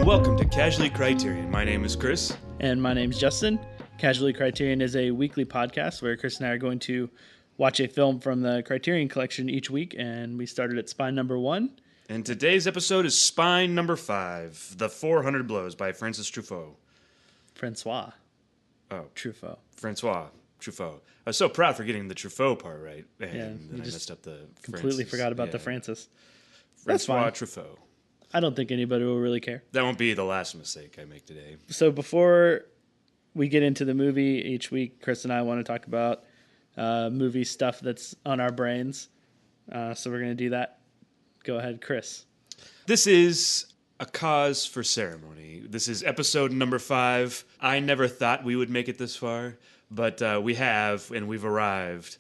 Welcome to Casually Criterion. My name is Chris. And my name's Justin. Casually Criterion is a weekly podcast where Chris and I are going to watch a film from the Criterion Collection each week, and we started at Spine number 1. And today's episode is Spine number 5, The 400 Blows by Francis Truffaut. Francois. Oh. Truffaut. Francois Truffaut. I was so proud for getting the Truffaut part right. And Yeah, then I messed up the completely Francis. forgot about the Francis. Francois Truffaut. I don't think anybody will really care. That won't be the last mistake I make today. So before we get into the movie, each week Chris and I want to talk about movie stuff that's on our brains. So we're going to do that. Go ahead, Chris. This is A Cause for Ceremony. This is episode number 5. I never thought we would make it this far, but we have, and we've arrived.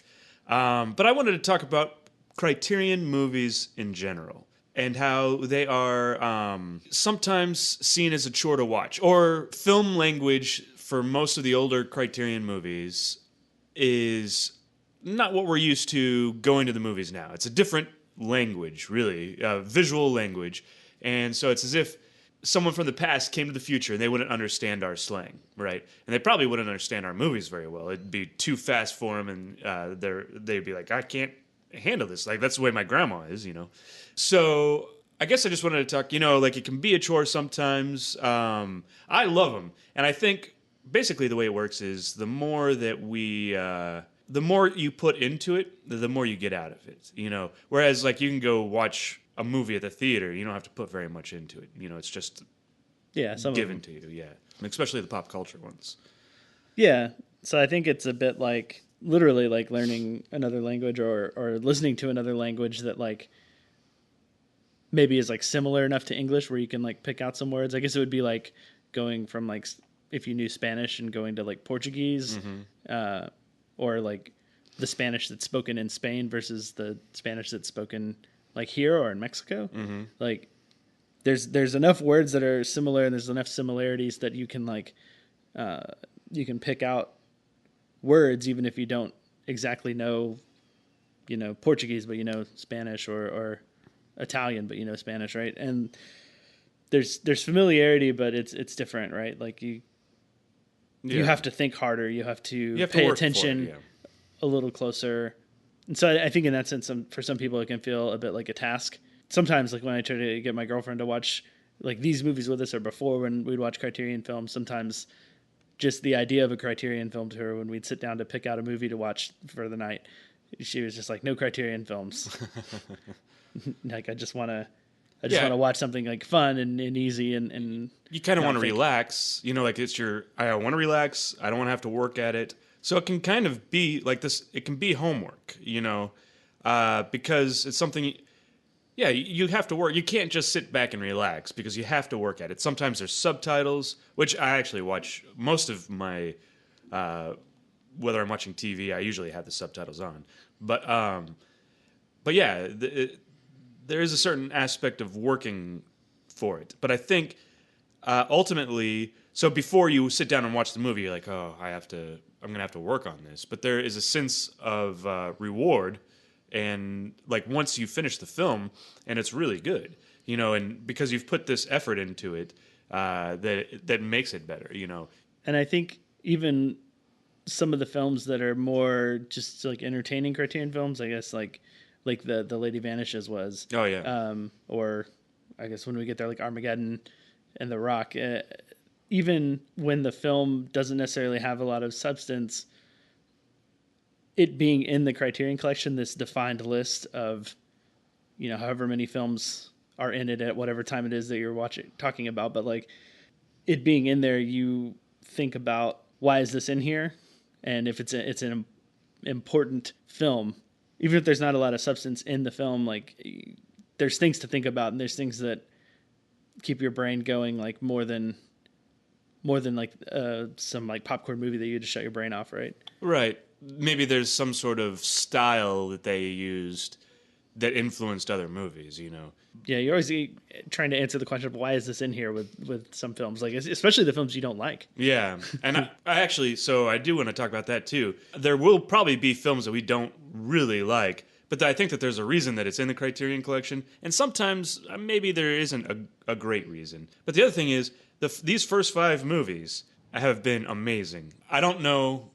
But I wanted to talk about Criterion movies in general and how they are sometimes seen as a chore to watch. Or film language for most of the older Criterion movies is not what we're used to going to the movies now. It's a different language, really, visual language. And so it's as if someone from the past came to the future and they wouldn't understand our slang, right? And they probably wouldn't understand our movies very well. It'd be too fast for them, and they'd be like, I can't handle this. Like, that's the way my grandma is, you know? So I guess I just wanted to talk, like it can be a chore sometimes. I love them. And I think basically the way it works is the more that the more you put into it, the more you get out of it, Whereas, like, you can go watch a movie at the theater, you don't have to put very much into it. It's just given to you, especially the pop culture ones. Yeah, so I think it's a bit like, literally like learning another language or listening to another language that, like, maybe is, like, similar enough to English where you can, like, pick out some words. I guess it would be like going from, like, if you knew Spanish and going to, like, Portuguese, or like the Spanish that's spoken in Spain versus the Spanish that's spoken like here or in Mexico. Mm-hmm. Like there's enough words that are similar and there's enough similarities that you can, like, you can pick out words even if you don't exactly know, Portuguese, but Spanish, or Italian, but Spanish, right? And there's familiarity, but it's different, right? Like you have to think harder. You have to pay attention a little closer. And so I think in that sense, for some people, it can feel a bit like a task. Sometimes, like when I try to get my girlfriend to watch like these movies with us, or before when we'd watch Criterion films, sometimes just the idea of a Criterion film to her when we'd sit down to pick out a movie to watch for the night, she was just like, no Criterion films. Like, I just want to watch something like fun and easy and you kind of want to relax, like I want to relax. I don't want to have to work at it. So it can kind of be like this. It can be homework, because it's something, you have to work. You can't just sit back and relax because you have to work at it. Sometimes there's subtitles, which I actually watch most of my, whether I'm watching TV, I usually have the subtitles on. But yeah, there is a certain aspect of working for it. But I think ultimately, so before you sit down and watch the movie, you're like, oh, I'm going to have to work on this. But there is a sense of reward. And like once you finish the film and it's really good, and because you've put this effort into it, that makes it better, And I think even some of the films that are more just like entertaining Criterion films, I guess like the Lady Vanishes was. Oh, yeah. Or I guess when we get there, like Armageddon and The Rock, even when the film doesn't necessarily have a lot of substance, it being in the Criterion Collection, this defined list of, however many films are in it at whatever time it is that you're talking about, but like it being in there, you think about, why is this in here? And if it's an important film, even if there's not a lot of substance in the film, like there's things to think about, and there's things that keep your brain going, like more than like some like popcorn movie that you just shut your brain off, right? Right. Maybe there's some sort of style that they used that influenced other movies, Yeah, you're always trying to answer the question of why is this in here with some films, like especially the films you don't like. Yeah, and I actually, so I do want to talk about that too. There will probably be films that we don't really like, But I think that there's a reason that it's in the Criterion Collection, and sometimes maybe there isn't a great reason. But the other thing is, these first 5 movies have been amazing. I don't know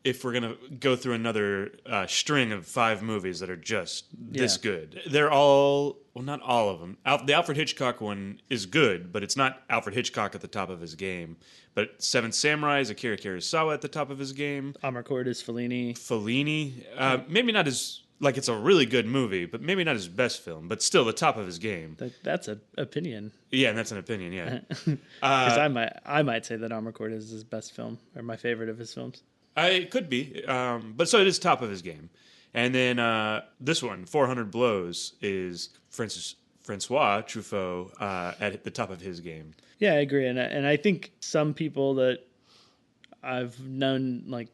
if we're going to go through another string of 5 movies that are just this good. They're all, well, not all of them. The Alfred Hitchcock one is good, but it's not Alfred Hitchcock at the top of his game. But Seventh Samurai is Akira Kurosawa at the top of his game. Amarcord is Fellini. Maybe not as, like, it's a really good movie, but maybe not his best film, but still the top of his game. That's an opinion. Yeah, and that's an opinion, yeah. Because I might say that Amarcord is his best film, or my favorite of his films. It could be, but so it is top of his game. And then this one, 400 Blows, is Francois Truffaut at the top of his game. Yeah, I agree, and I think some people that I've known, like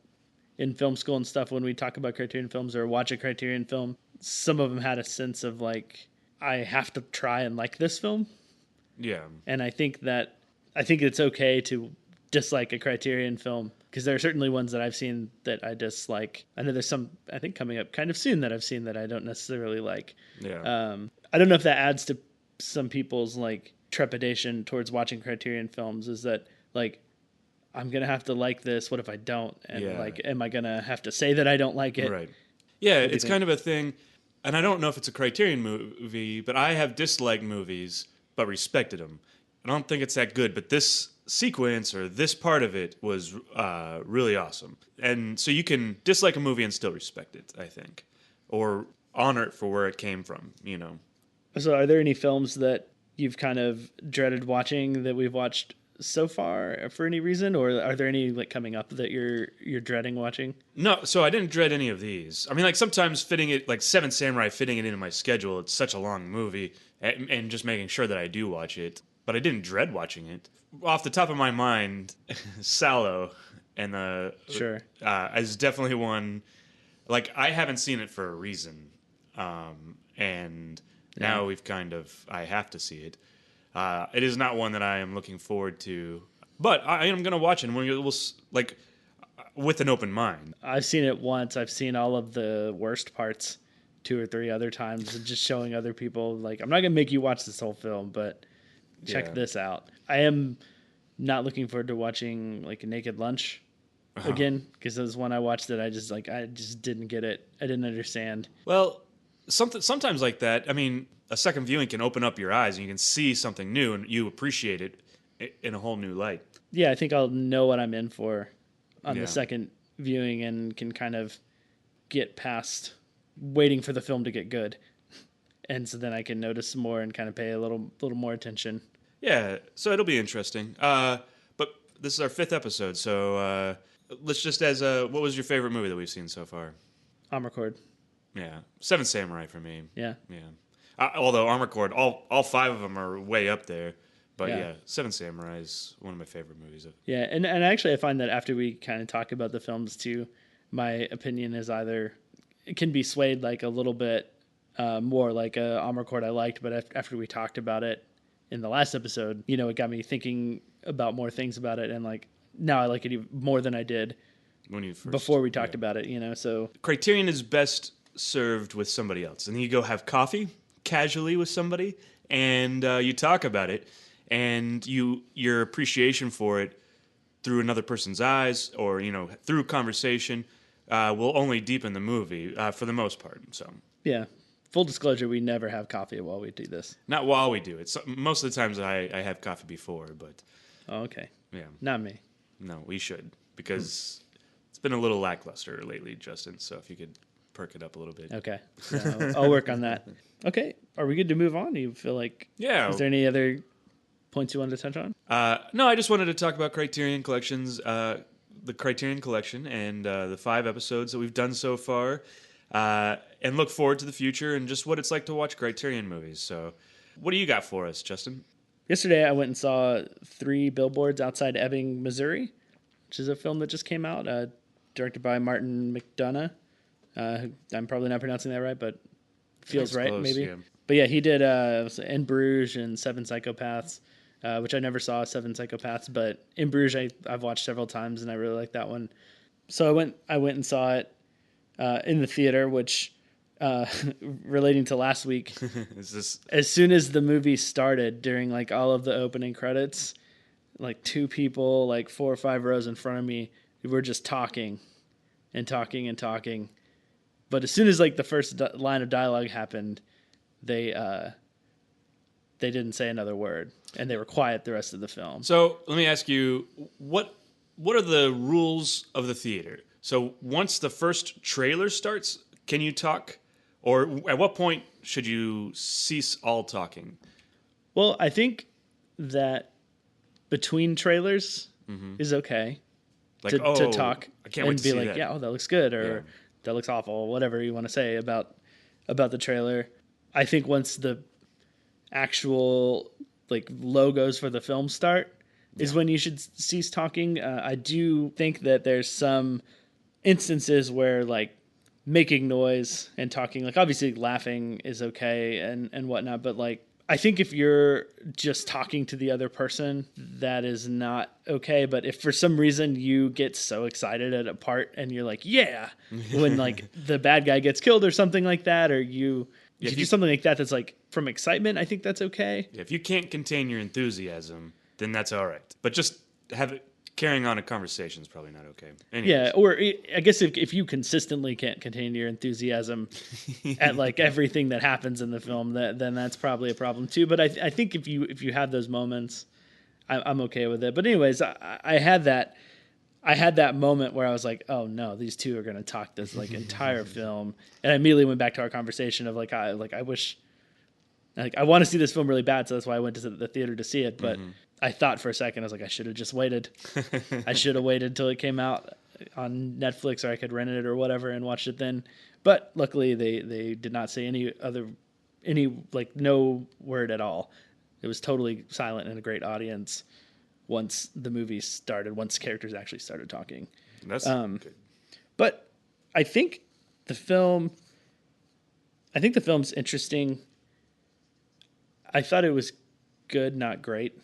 in film school and stuff, when we talk about Criterion films or watch a Criterion film, some of them had a sense of like, I have to try and like this film. Yeah, and I think it's okay to dislike a Criterion film, because there are certainly ones that I've seen that I dislike. I know there's some, I think, coming up kind of soon that I've seen that I don't necessarily like. Yeah. I don't know if that adds to some people's like trepidation towards watching Criterion films, is that like, I'm going to have to like this. What if I don't? And like, am I going to have to say that I don't like it? Right. Yeah, it's kind of a thing. And I don't know if it's a Criterion movie, but I have disliked movies but respected them. I don't think it's that good, but this sequence or this part of it was really awesome. And so you can dislike a movie and still respect it, I think, or honor it for where it came from, you know. So are there any films that you've kind of dreaded watching that we've watched so far for any reason, or are there any like coming up that you're dreading watching? No, so I didn't dread any of these. I mean, like sometimes fitting it, like Seven Samurai, fitting it into my schedule, it's such a long movie, and just making sure that I do watch it. But I didn't dread watching it. Off the top of my mind, Sallow and Sure is definitely one. Like, I haven't seen it for a reason, and now I have to see it. It is not one that I am looking forward to, but I am going to watch it. And we'll like with an open mind. I've seen it once. I've seen all of the worst parts 2 or 3 other times, and just showing other people like, I'm not going to make you watch this whole film, but check this out. I am not looking forward to watching like Naked Lunch again, because it was one I watched that I just didn't get it. I didn't understand. Well, sometimes like that. I mean, a second viewing can open up your eyes and you can see something new and you appreciate it in a whole new light. Yeah, I think I'll know what I'm in for on the second viewing and can kind of get past waiting for the film to get good. And so then I can notice more and kind of pay a little more attention. Yeah, so it'll be interesting. But this is our 5th episode, so let's just what was your favorite movie that we've seen so far? Amarcord. Yeah, Seven Samurai for me. Yeah. Although Amarcord, all 5 of them are way up there. But yeah, Seven Samurai is one of my favorite movies. Yeah, and actually I find that after we kind of talk about the films too, my opinion is either it can be swayed like a little bit more, like Amarcord I liked, but after we talked about it in the last episode, you know, it got me thinking about more things about it, and like now I like it even more than I did before we talked about it, you know. So Criterion is best served with somebody else, and you go have coffee casually with somebody, and you talk about it, and your appreciation for it through another person's eyes, or you know, through conversation, will only deepen the movie for the most part. So yeah. Full disclosure, we never have coffee while we do this. Not while we do it. So, most of the times I have coffee before, but... Oh, okay. Yeah. Not me. No, we should, because it's been a little lackluster lately, Justin, so if you could perk it up a little bit. Okay. I'll work on that. Okay. Are we good to move on? Do you feel like... Yeah. Is there any other points you wanted to touch on? No, I just wanted to talk about Criterion Collections, the Criterion Collection, and the 5 episodes that we've done so far. And look forward to the future and just what it's like to watch Criterion movies. So, what do you got for us, Justin? Yesterday, I went and saw 3 Billboards Outside Ebbing, Missouri, which is a film that just came out, directed by Martin McDonough. I'm probably not pronouncing that right, but feels right, close, maybe. Yeah. But yeah, he did In Bruges and 7 Psychopaths, which I never saw, 7 Psychopaths, but In Bruges I've watched several times, and I really like that one. So I went and saw it in the theater, which relating to last week, Is this as soon as the movie started, during like all of the opening credits, like two people, like 4 or 5 rows in front of me, were just talking and talking and talking. But as soon as like the first line of dialogue happened, they didn't say another word, and they were quiet the rest of the film. So let me ask you, what are the rules of the theater? So once the first trailer starts, can you talk? Or at what point should you cease all talking? Well, I think that between trailers is okay Like, to talk I can't wait and to be see like, that. yeah, oh, that looks good, or Yeah. that looks awful, whatever you want to say about the trailer. I think once the actual like logos for the film start is when you should cease talking. I do think that there's some instances where like making noise and talking, like obviously laughing is okay and whatnot, but like I think if you're just talking to the other person, that is not okay. But if for some reason you get so excited at a part and you're like, yeah, when like the bad guy gets killed or something like that, or you do something like that that's like from excitement, I think that's okay. If you can't contain your enthusiasm, then that's all right. But just carrying on a conversation is probably not okay. Anyways. Yeah, or I guess if you consistently can't contain your enthusiasm at like everything that happens in the film, then that's probably a problem too. But I think if you have those moments, I'm okay with it. But anyways, I had that moment where I was like, oh no, these two are going to talk this like entire film, and I immediately went back to our conversation of like I wish, like I want to see this film really bad, so that's why I went to the theater to see it. But I thought for a second, I was like, I should have just waited. I should have waited till it came out on Netflix, or I could rent it or whatever and watch it then. But luckily, they did not say any like no word at all. It was totally silent and a great audience once the movie started, once characters actually started talking. That's good. But I think the film's interesting. I thought it was good, not great.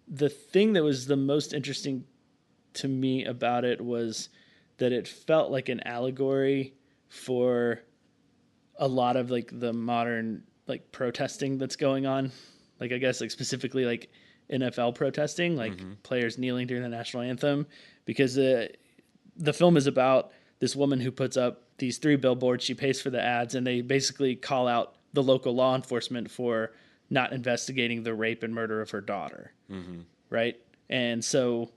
The thing that was the most interesting to me about it was that it felt like an allegory for a lot of like the modern like protesting that's going on. Like I guess like specifically like NFL protesting, like players kneeling during the national anthem, because the film is about this woman who puts up these 3 billboards. She pays for the ads, and they basically call out the local law enforcement for not investigating the rape and murder of her daughter. Right? And so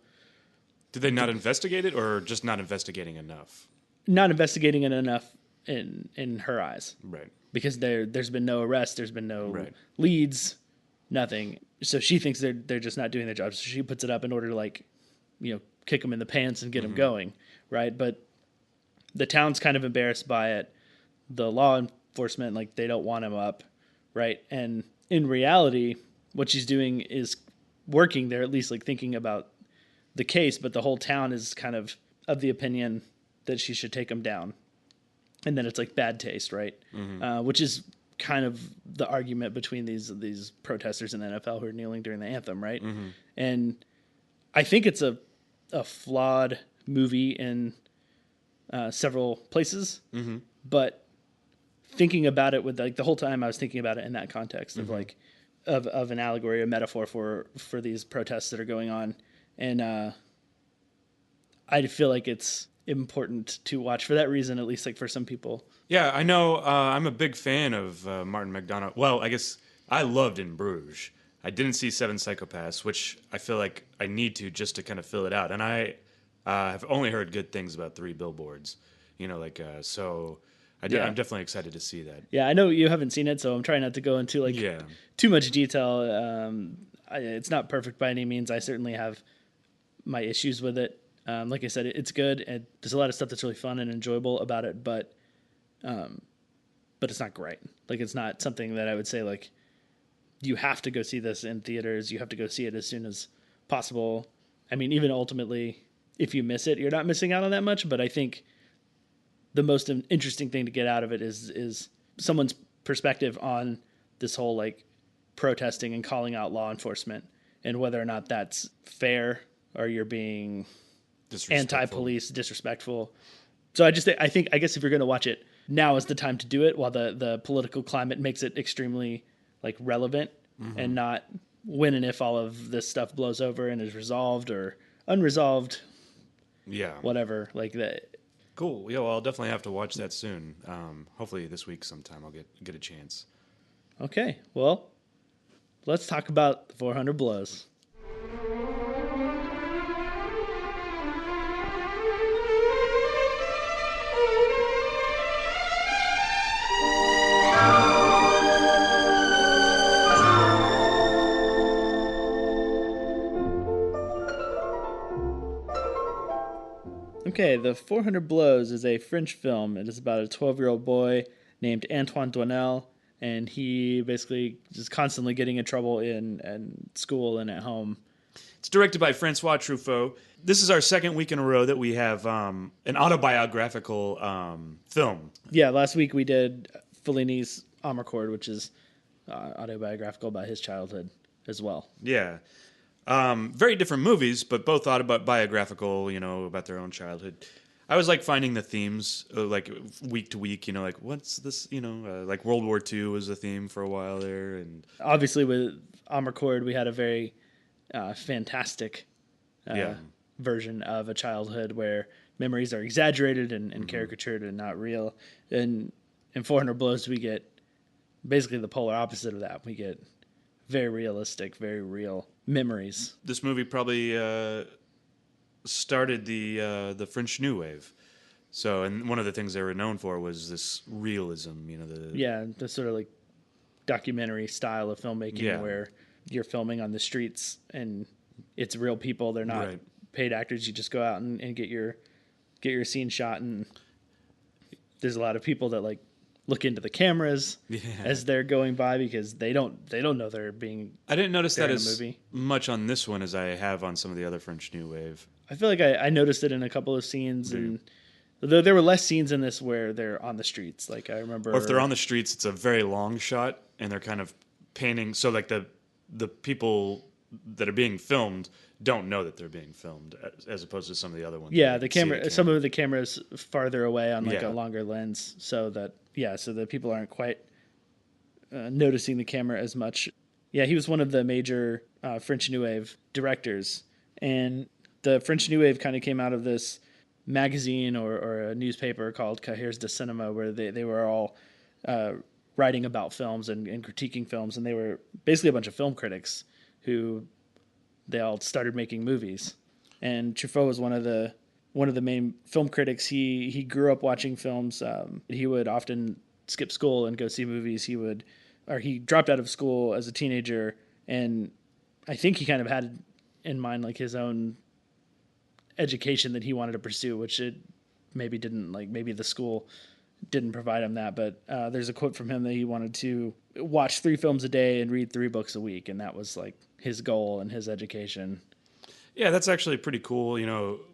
Did they not investigate it, or just not investigating enough? not investigating it enough in her eyes. Right. Because there's been no arrest, there's been no Right. leads, nothing. So she thinks they're just not doing their job. So she puts it up in order to like, kick them in the pants and get them going, right? But the town's kind of embarrassed by it. The law enforcement, like, they don't want him up, right? And in reality, what she's doing is working there, at least like thinking about the case, but the whole town is kind of the opinion that she should take him down. And then it's like bad taste, right? Which is kind of the argument between these protesters in the NFL who are kneeling during the anthem, right? And I think it's a flawed movie in several places, but thinking about it with like the whole time I was thinking about it in that context of like of an allegory, a metaphor for these protests that are going on, and I feel like it's important to watch for that reason, at least like for some people. Yeah, I know. I'm a big fan of Martin McDonagh. Well, I guess I loved In Bruges. I didn't see Seven Psychopaths, which I feel like I need to just to kind of fill it out. And I have only heard good things about 3 Billboards. So I'm definitely excited to see that. Yeah, I know you haven't seen it, so I'm trying not to go into like too much detail. It's not perfect by any means. I certainly have my issues with it. Like I said, it's good, and there's a lot of stuff that's really fun and enjoyable about it, but it's not great. Like, it's not something that I would say like you have to go see this in theaters. You have to go see it as soon as possible. I mean, even ultimately, if you miss it, you're not missing out on that much. But I think the most interesting thing to get out of it is someone's perspective on this whole like protesting and calling out law enforcement, and whether or not that's fair or you're being anti-police, disrespectful. So I guess if you're going to watch it now is the time to do it, while the political climate makes it extremely like relevant, and not when and if all of this stuff blows over and is resolved or unresolved, Yeah. whatever. Like that. Cool. Yeah, well, I'll definitely have to watch that soon. Hopefully this week sometime I'll get a chance. Okay, well, let's talk about the 400 Blows. Okay, The 400 Blows is a French film. It is about a 12-year-old boy named Antoine Doinel, and he basically is constantly getting in trouble in school and at home. It's directed by Francois Truffaut. This is our second week in a row that we have an autobiographical film. Yeah, last week we did Fellini's Amarcord, which is autobiographical about his childhood as well. Yeah. Very different movies, but both autobiographical, about their own childhood. I always like finding the themes, like week to week, like what's this, like World War II was a theme for a while there. And obviously with Amarcord, we had a very fantastic version of a childhood where memories are exaggerated and caricatured and not real. And in 400 Blows, we get basically the polar opposite of that. We get very realistic, very real memories. This movie probably started the French New Wave. So, and one of the things they were known for was this realism, the sort of like documentary style of filmmaking where you're filming on the streets and it's real people. They're not paid actors. You just go out and get your scene shot, and there's a lot of people that like look into the cameras as they're going by because they don't know they're being. I didn't notice that as much on this one as I have on some of the other French New Wave. I feel like I noticed it in a couple of scenes, and though there were less scenes in this where they're on the streets. Like I remember, or if they're on the streets, it's a very long shot, and they're kind of painting. So like the people that are being filmed don't know that they're being filmed, as opposed to some of the other ones. Yeah, the camera. Some of the cameras farther away on like a longer lens, so that people aren't quite noticing the camera as much. Yeah, he was one of the major French New Wave directors, and the French New Wave kind of came out of this magazine or a newspaper called Cahiers de Cinema, where they were all writing about films and critiquing films, and they were basically a bunch of film critics who they all started making movies. And Truffaut was one of the main film critics. He grew up watching films. He would often skip school and go see movies. He dropped out of school as a teenager, and I think he kind of had in mind like his own education that he wanted to pursue, which it maybe didn't, like maybe the school didn't provide him that. But there's a quote from him that he wanted to watch 3 films a day and read 3 books a week, and that was like his goal and his education. Yeah, that's actually pretty cool.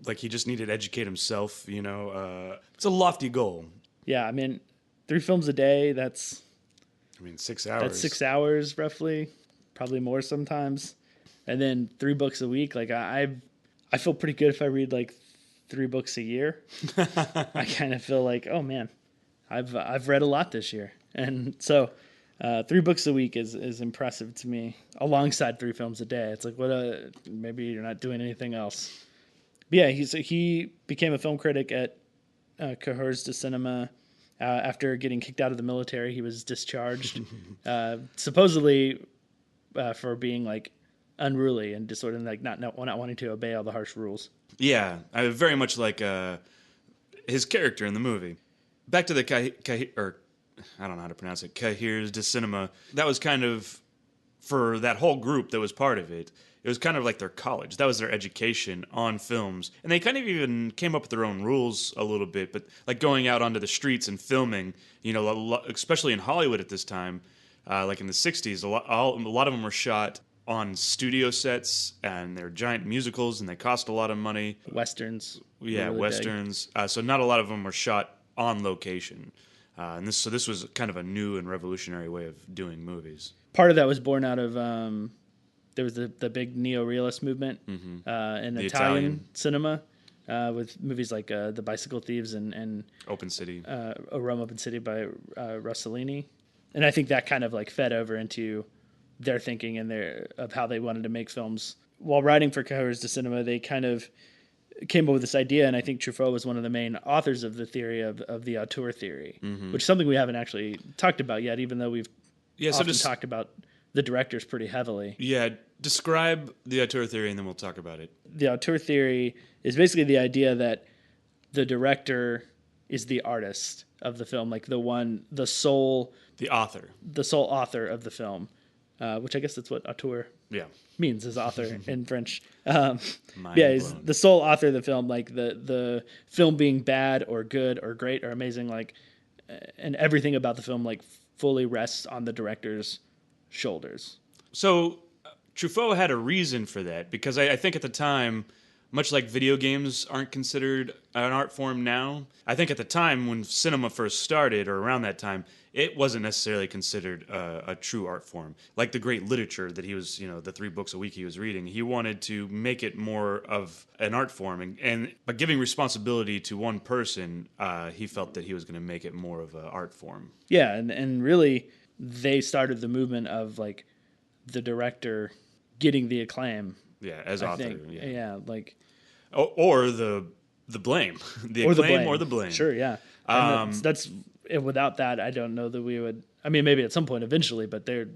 Like he just needed to educate himself. It's a lofty goal. Yeah, I mean, 3 films a day. That's 6 hours. That's 6 hours roughly, probably more sometimes. And then 3 books a week. Like I feel pretty good if I read like 3 books a year. I kind of feel like, oh man, I've read a lot this year, and so 3 books a week is impressive to me. Alongside 3 films a day, it's like maybe you're not doing anything else. But yeah, he became a film critic at Cahiers de Cinema. After getting kicked out of the military, he was discharged, supposedly for being like unruly and disorderly, like not wanting to obey all the harsh rules. Yeah, I very much like his character in the movie. Back to the I don't know how to pronounce it, Cahiers de Cinema. That was kind of, for that whole group that was part of it, it was kind of like their college. That was their education on films. And they kind of even came up with their own rules a little bit, but like going out onto the streets and filming, especially in Hollywood at this time, like in the 60s, a lot of them were shot on studio sets, and they're giant musicals, and they cost a lot of money. Westerns. Yeah, really westerns. So not a lot of them were shot on location. And this was kind of a new and revolutionary way of doing movies. Part of that was born out of there was the big neo-realist movement in Italian cinema. with movies like The Bicycle Thieves and Open City. Rome Open City by Rossellini. And I think that kind of like fed over into their thinking and of how they wanted to make films. While writing for Cahiers du Cinema, they kind of came up with this idea, and I think Truffaut was one of the main authors of the theory of the auteur theory, which is something we haven't actually talked about yet, even though we've often talked about the directors pretty heavily. Yeah, describe the auteur theory, and then we'll talk about it. The auteur theory is basically the idea that the director is the artist of the film, like the sole author of the film, which I guess that's what auteur means, is author in French. He's the sole author of the film, like the film being bad or good or great or amazing, like, and everything about the film like fully rests on the director's shoulders. So Truffaut had a reason for that, because I think at the time, much like video games aren't considered an art form now, I think at the time when cinema first started, or around that time, it wasn't necessarily considered a true art form. Like the great literature that he was, the 3 books a week he was reading, he wanted to make it more of an art form. And by giving responsibility to one person, he felt that he was going to make it more of an art form. Yeah, and really, they started the movement of like the director getting the acclaim. Yeah, as author. Yeah, like... Or the blame. The acclaim or the blame. Sure, yeah. And that's without that, I don't know that we would... I mean, maybe at some point eventually, but they're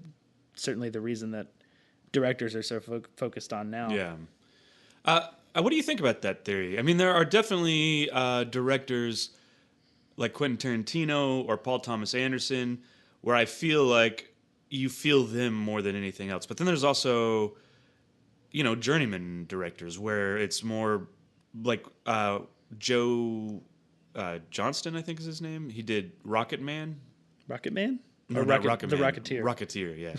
certainly the reason that directors are so focused on now. Yeah. What do you think about that theory? I mean, there are definitely directors like Quentin Tarantino or Paul Thomas Anderson where I feel like you feel them more than anything else. But then there's also... journeyman directors where it's more like Joe Johnston, I think is his name. He did Rocket Man. Rocket Man? No, or Rocket the Man. Rocketeer. Rocketeer, yeah.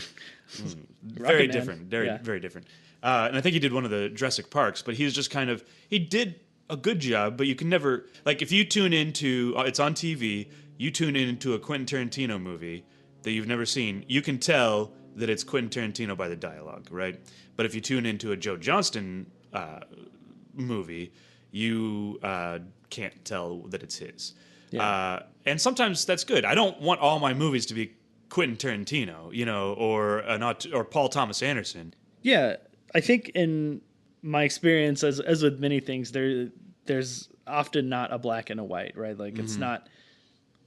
Very different. Very different. And I think he did one of the Jurassic Parks, but he was just he did a good job, but you can never, like if you tune into, it's on TV, you tune into a Quentin Tarantino movie that you've never seen, you can tell that it's Quentin Tarantino by the dialogue, right? But if you tune into a Joe Johnston movie, you can't tell that it's his. Yeah. And sometimes that's good. I don't want all my movies to be Quentin Tarantino, or Paul Thomas Anderson. Yeah, I think in my experience, as with many things, there's often not a black and a white, right? Like it's not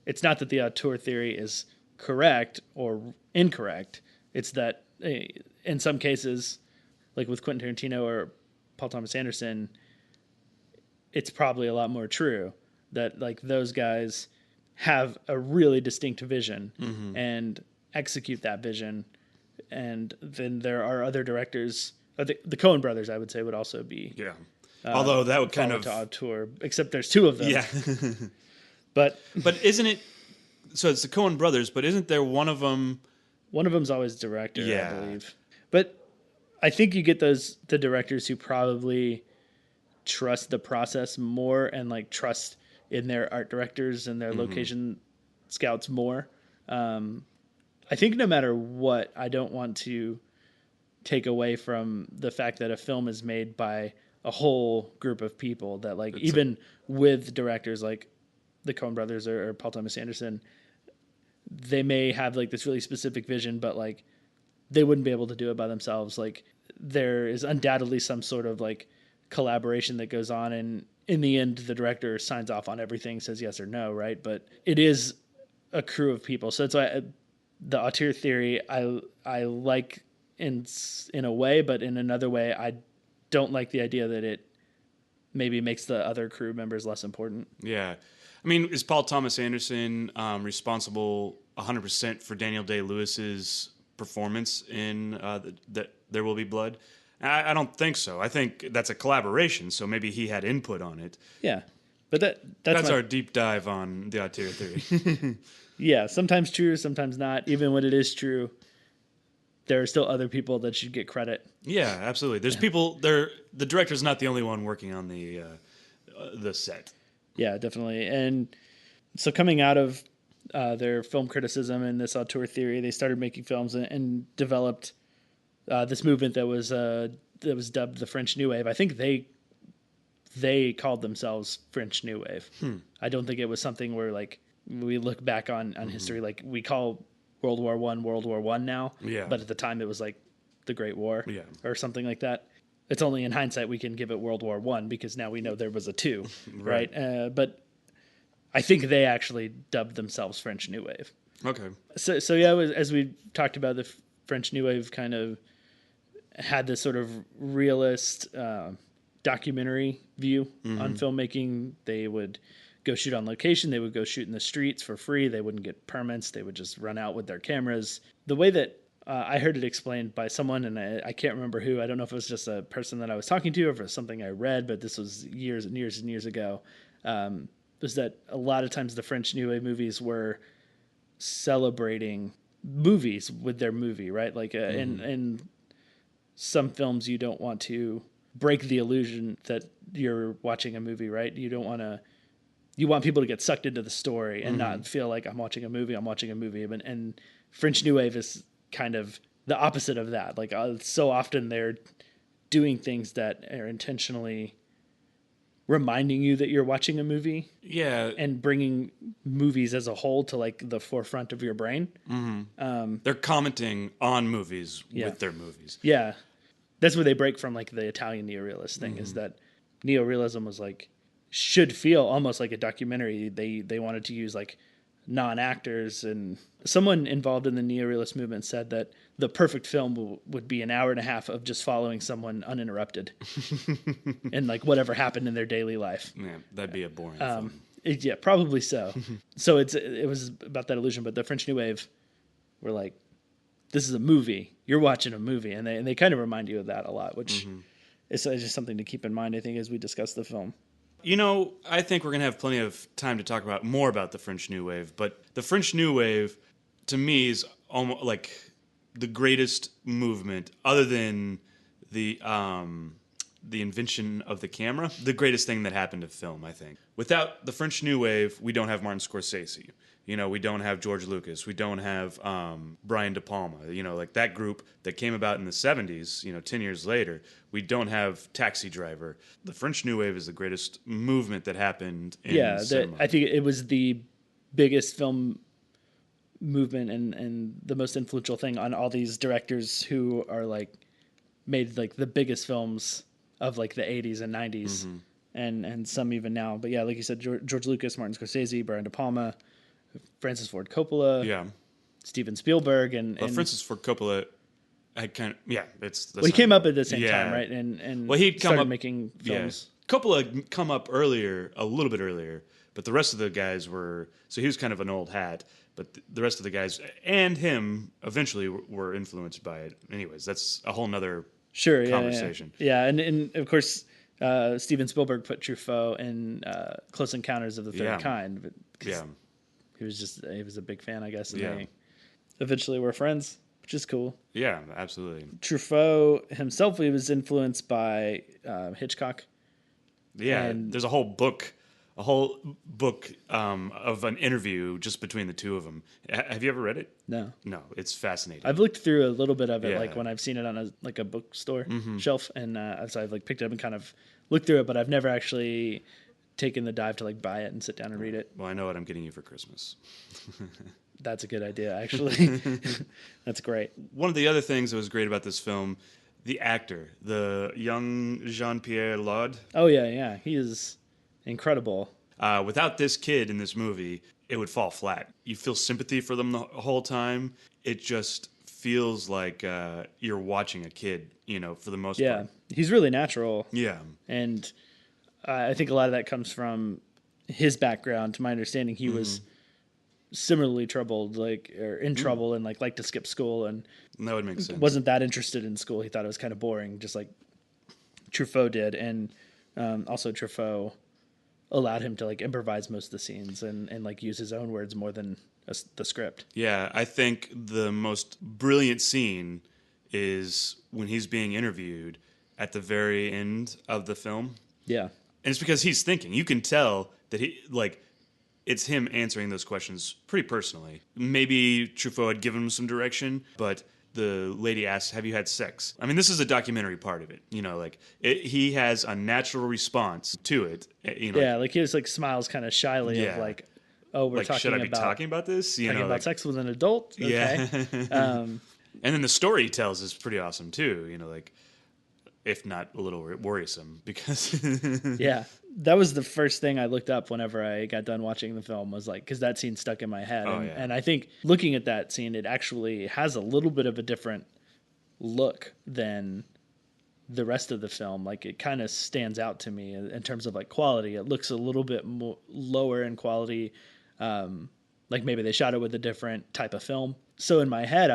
that the auteur theory is correct or incorrect. It's that in some cases, like with Quentin Tarantino or Paul Thomas Anderson, it's probably a lot more true that like those guys have a really distinct vision and execute that vision. And then there are other directors, the Coen brothers, I would say, would also be. Yeah. Although that would kind of to auteur, except there's 2 of them. Yeah. but isn't it? So it's the Coen brothers, but isn't there one of them? One of them's always director, yeah. I believe. But I think you get the directors who probably trust the process more and like trust in their art directors and their location scouts more. I think no matter what, I don't want to take away from the fact that a film is made by a whole group of people that like with directors like the Coen brothers or Paul Thomas Anderson, they may have like this really specific vision, but like they wouldn't be able to do it by themselves. Like there is undoubtedly some sort of like collaboration that goes on, and in the end, the director signs off on everything, says yes or no, right? But it is a crew of people. So that's why the auteur theory I like in a way, but in another way, I don't like the idea that it maybe makes the other crew members less important. Yeah. I mean, is Paul Thomas Anderson responsible 100% for Daniel Day-Lewis's performance in There Will Be Blood? I don't think so. I think that's a collaboration, so maybe he had input on it. Yeah. But that's our deep dive on the auteur theory. Yeah, sometimes true, sometimes not. Even when it is true, there are still other people that should get credit. Yeah, absolutely. There's people there. The director's not the only one working on the set. Yeah, definitely. And so coming out of their film criticism and this auteur theory, they started making films and developed this movement that was dubbed the French New Wave. I think they they called themselves French New Wave. I don't think it was something where like we look back on history, like we call World War One now, but at the time it was like the Great War or something like that. It's only in hindsight we can give it World War One because now we know there was a two, right? But I think they actually dubbed themselves French New Wave. Okay. So yeah, as we talked about, the French New Wave kind of had this sort of realist documentary view on filmmaking. They would go shoot on location. They would go shoot in the streets for free. They wouldn't get permits. They would just run out with their cameras. The way that I heard it explained by someone, and I can't remember who. I don't know if it was just a person that I was talking to or if it was something I read, but this was years and years and years ago, was that a lot of times the French New Wave movies were celebrating movies with their movie, right? Like in some films, you don't want to break the illusion that you're watching a movie, right? You want people to get sucked into the story and not feel like I'm watching a movie. And French New Wave is kind of the opposite of that. Like so often they're doing things that are intentionally reminding you that you're watching a movie. Yeah. And bringing movies as a whole to like the forefront of your brain. They're commenting on movies with their movies. Yeah. That's where they break from like the Italian neorealist thing, is that neorealism was like, should feel almost like a documentary. They wanted to use like non-actors, and someone involved in the neorealist movement said that the perfect film would be an hour and a half of just following someone uninterrupted and like whatever happened in their daily life. Yeah, that'd be a boring film. Yeah, probably so. So it was about that illusion, but the French New Wave were like, this is a movie. You're watching a movie, and they kind of remind you of that a lot, which is just something to keep in mind, I think, as we discuss the film. You know, I think we're going to have plenty of time to talk about more about the French New Wave, but the French New Wave, to me, is almost like the greatest movement, other than the invention of the camera, the greatest thing that happened to film, I think. Without the French New Wave, we don't have Martin Scorsese. You know, we don't have George Lucas. We don't have Brian De Palma. You know, like that group that came about in the 70s, 10 years later. We don't have Taxi Driver. The French New Wave is the greatest movement that happened in cinema. I think it was the biggest film movement and the most influential thing on all these directors who are like made like the biggest films of like the 80s and 90s and some even now. But yeah, like you said, George Lucas, Martin Scorsese, Brian De Palma, Francis Ford Coppola, Steven Spielberg, and Francis Ford Coppola had kind of he came up at the same time, right? And he'd started making films. Yeah. Coppola come up earlier, a little bit earlier, but the rest of the guys were he was kind of an old hat, but the rest of the guys and him eventually were influenced by it. Anyways, that's a whole nother conversation. Yeah, and of course. Steven Spielberg put Truffaut in Close Encounters of the Third Kind. He was a big fan, I guess, and they eventually were friends, which is cool. Yeah, absolutely. Truffaut himself, he was influenced by Hitchcock. Yeah, and there's a whole book of an interview just between the two of them. Have you ever read it? No. No, it's fascinating. I've looked through a little bit of it, like when I've seen it on a bookstore shelf, and so I've like picked it up and kind of looked through it, but I've never actually taken the dive to like buy it and sit down and read it. Well, I know what I'm getting you for Christmas. That's a good idea, actually. That's great. One of the other things that was great about this film, the actor, the young Jean-Pierre Laude. Oh yeah, he is incredible. Without this kid in this movie, it would fall flat. You feel sympathy for them the whole time. It just feels like you're watching a kid, for the most part. Yeah, he's really natural. Yeah. And I think a lot of that comes from his background. To my understanding, he was similarly troubled, or in trouble, and liked to skip school, and that would make sense. Wasn't that interested in school. He thought it was kind of boring, just like Truffaut did. And also Truffaut allowed him to improvise most of the scenes and use his own words more than the script. Yeah, I think the most brilliant scene is when he's being interviewed at the very end of the film. Yeah. And it's because he's thinking. You can tell that it's him answering those questions pretty personally. Maybe Truffaut had given him some direction, but the lady asks, "Have you had sex?" I mean, this is a documentary part of it. You know, like he has a natural response to it. You know, Yeah, like he was like smiles kind of shyly of Yeah. like, oh, we're like talking should I be about talking about this? You talking know, about like sex with an adult. Okay. yeah. And then the story he tells is pretty awesome too. You know, like if not a little worrisome because Yeah, that was the first thing I looked up whenever I got done watching the film was like, because that scene stuck in my head. Oh, and, yeah. and I think looking at that scene, it actually has a little bit of a different look than the rest of the film. Like it kind of stands out to me in terms of like quality. It looks a little bit more lower in quality. Like maybe they shot it with a different type of film. So in my head,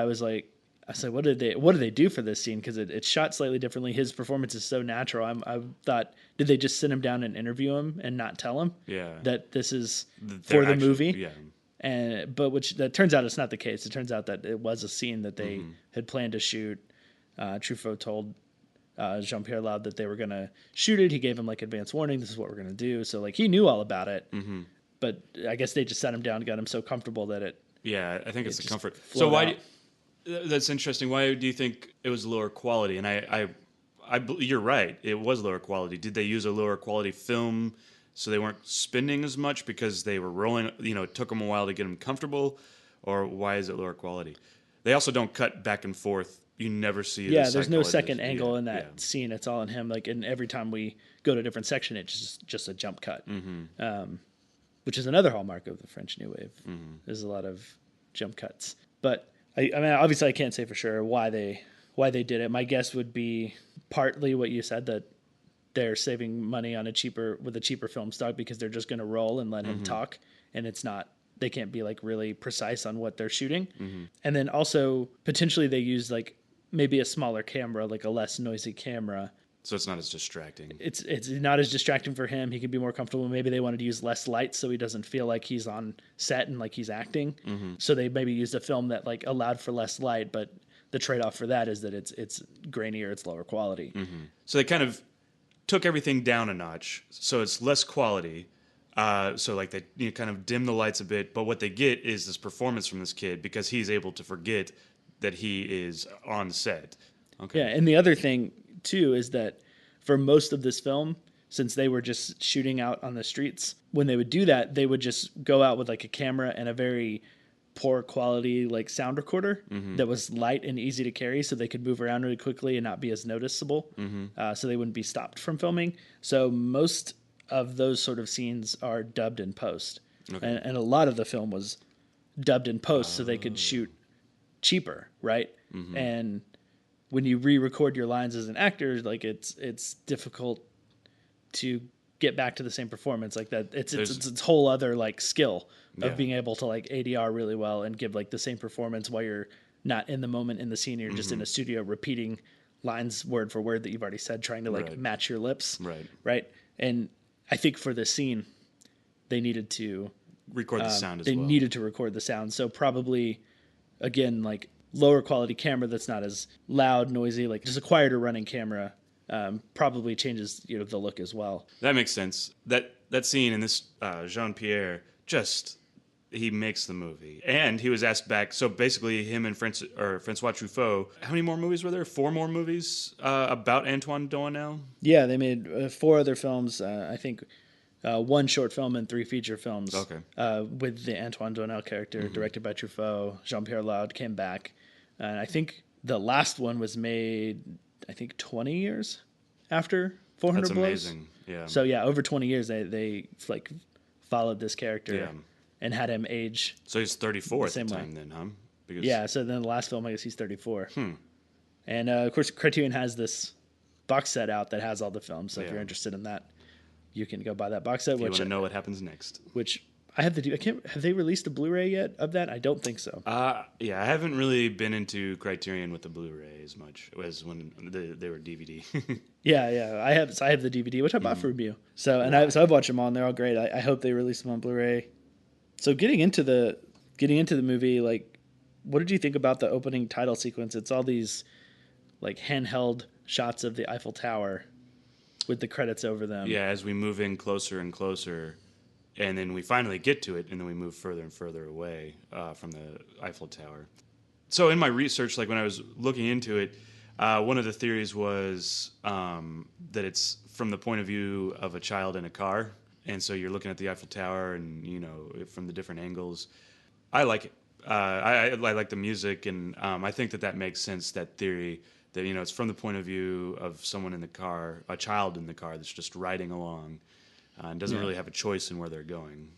I said, what did they do for this scene? Because it's shot slightly differently. His performance is so natural. I thought, did they just sit him down and interview him and not tell him Yeah. that this is They're for the actually- movie? Yeah. But which that turns out it's not the case. It turns out that it was a scene that they had planned to shoot. Truffaut told Jean-Pierre Laud that they were going to shoot it. He gave him like advance warning. This is what we're going to do. So like he knew all about it. But I guess they just sat him down and got him so comfortable that it. Yeah, I think it's the just comfort. So flowed why? out. That's interesting. Why do you think it was lower quality? And you're right. It was lower quality. Did they use a lower quality film so they weren't spinning as much because they were rolling? You know, it took them a while to get them comfortable, or why is it lower quality? They also don't cut back and forth. You never see. Yeah, the there's no psychologist. second angle Yeah, in that scene. It's all in him. Like, and every time we go to a different section, it's just a jump cut, which is another hallmark of the French New Wave. There's a lot of jump cuts. But I mean, obviously, I can't say for sure why they did it. My guess would be partly what you said, that they're saving money on a cheaper film stock because they're just going to roll and let him talk, and it's not. They can't be like really precise on what they're shooting. And then also potentially they use like maybe a smaller camera, like a less noisy camera. So it's not as distracting. It's not as distracting for him. He can be more comfortable. Maybe they wanted to use less light so he doesn't feel like he's on set and like he's acting. So they maybe used a film that like allowed for less light, but the trade-off for that is that it's grainier, it's lower quality. So they kind of took everything down a notch, so it's less quality. So like they kind of dim the lights a bit, but what they get is this performance from this kid because he's able to forget that he is on set. Okay. Yeah, and the other thing too is that for most of this film, since they were just shooting out on the streets, when they would do that, they would just go out with like a camera and a very poor quality like sound recorder that was light and easy to carry, so they could move around really quickly and not be as noticeable. So they wouldn't be stopped from filming. So most of those sort of scenes are dubbed in post, and a lot of the film was dubbed in post so they could shoot cheaper, right? And when you re-record your lines as an actor, like it's difficult to get back to the same performance like that. It's a whole other like skill of being able to like ADR really well and give like the same performance while you're not in the moment in the scene. You're just in a studio repeating lines word for word that you've already said, trying to like match your lips. Right. And I think for this scene, they needed to record the sound as well. They needed to record the sound. So probably, again, like lower quality camera that's not as loud, noisy, like just a quieter running camera probably changes the look as well. That makes sense. That scene in this Jean-Pierre he makes the movie. And he was asked back. So basically, him and Francois Truffaut. How many more movies were there? 4 more movies about Antoine Doinel. Yeah, they made 4 other films. I think 1 short film and 3 feature films. Okay. With the Antoine Doinel character, directed by Truffaut. Jean-Pierre Laud came back, and I think the last one was made, 20 years after 400 That's Blows. amazing. Yeah. So yeah, over 20 years they like followed this character. Yeah. And had him age. So he's 34 at the same time way. then, huh? Because Yeah, so then the last film, I guess he's 34. And of course, Criterion has this box set out that has all the films. So if you're interested in that, you can go buy that box set. If you want to know what happens next. Which I have to do. Have they released a Blu-ray yet of that? I don't think so. Yeah, I haven't really been into Criterion with the Blu-ray as much as when they were DVD. Yeah. I have the DVD, which I bought for review. So I've watched them all, and they're all great. I hope they release them on Blu-ray. So getting into the movie, like, what did you think about the opening title sequence? It's all these like handheld shots of the Eiffel Tower with the credits over them. Yeah, as we move in closer and closer, and then we finally get to it, and then we move further and further away from the Eiffel Tower. So in my research, like when I was looking into it, one of the theories was that it's from the point of view of a child in a car, and so you're looking at the Eiffel Tower, and from the different angles. I like it. I like the music, and I think that makes sense. That theory that it's from the point of view of someone in the car, a child in the car that's just riding along, and doesn't really have a choice in where they're going,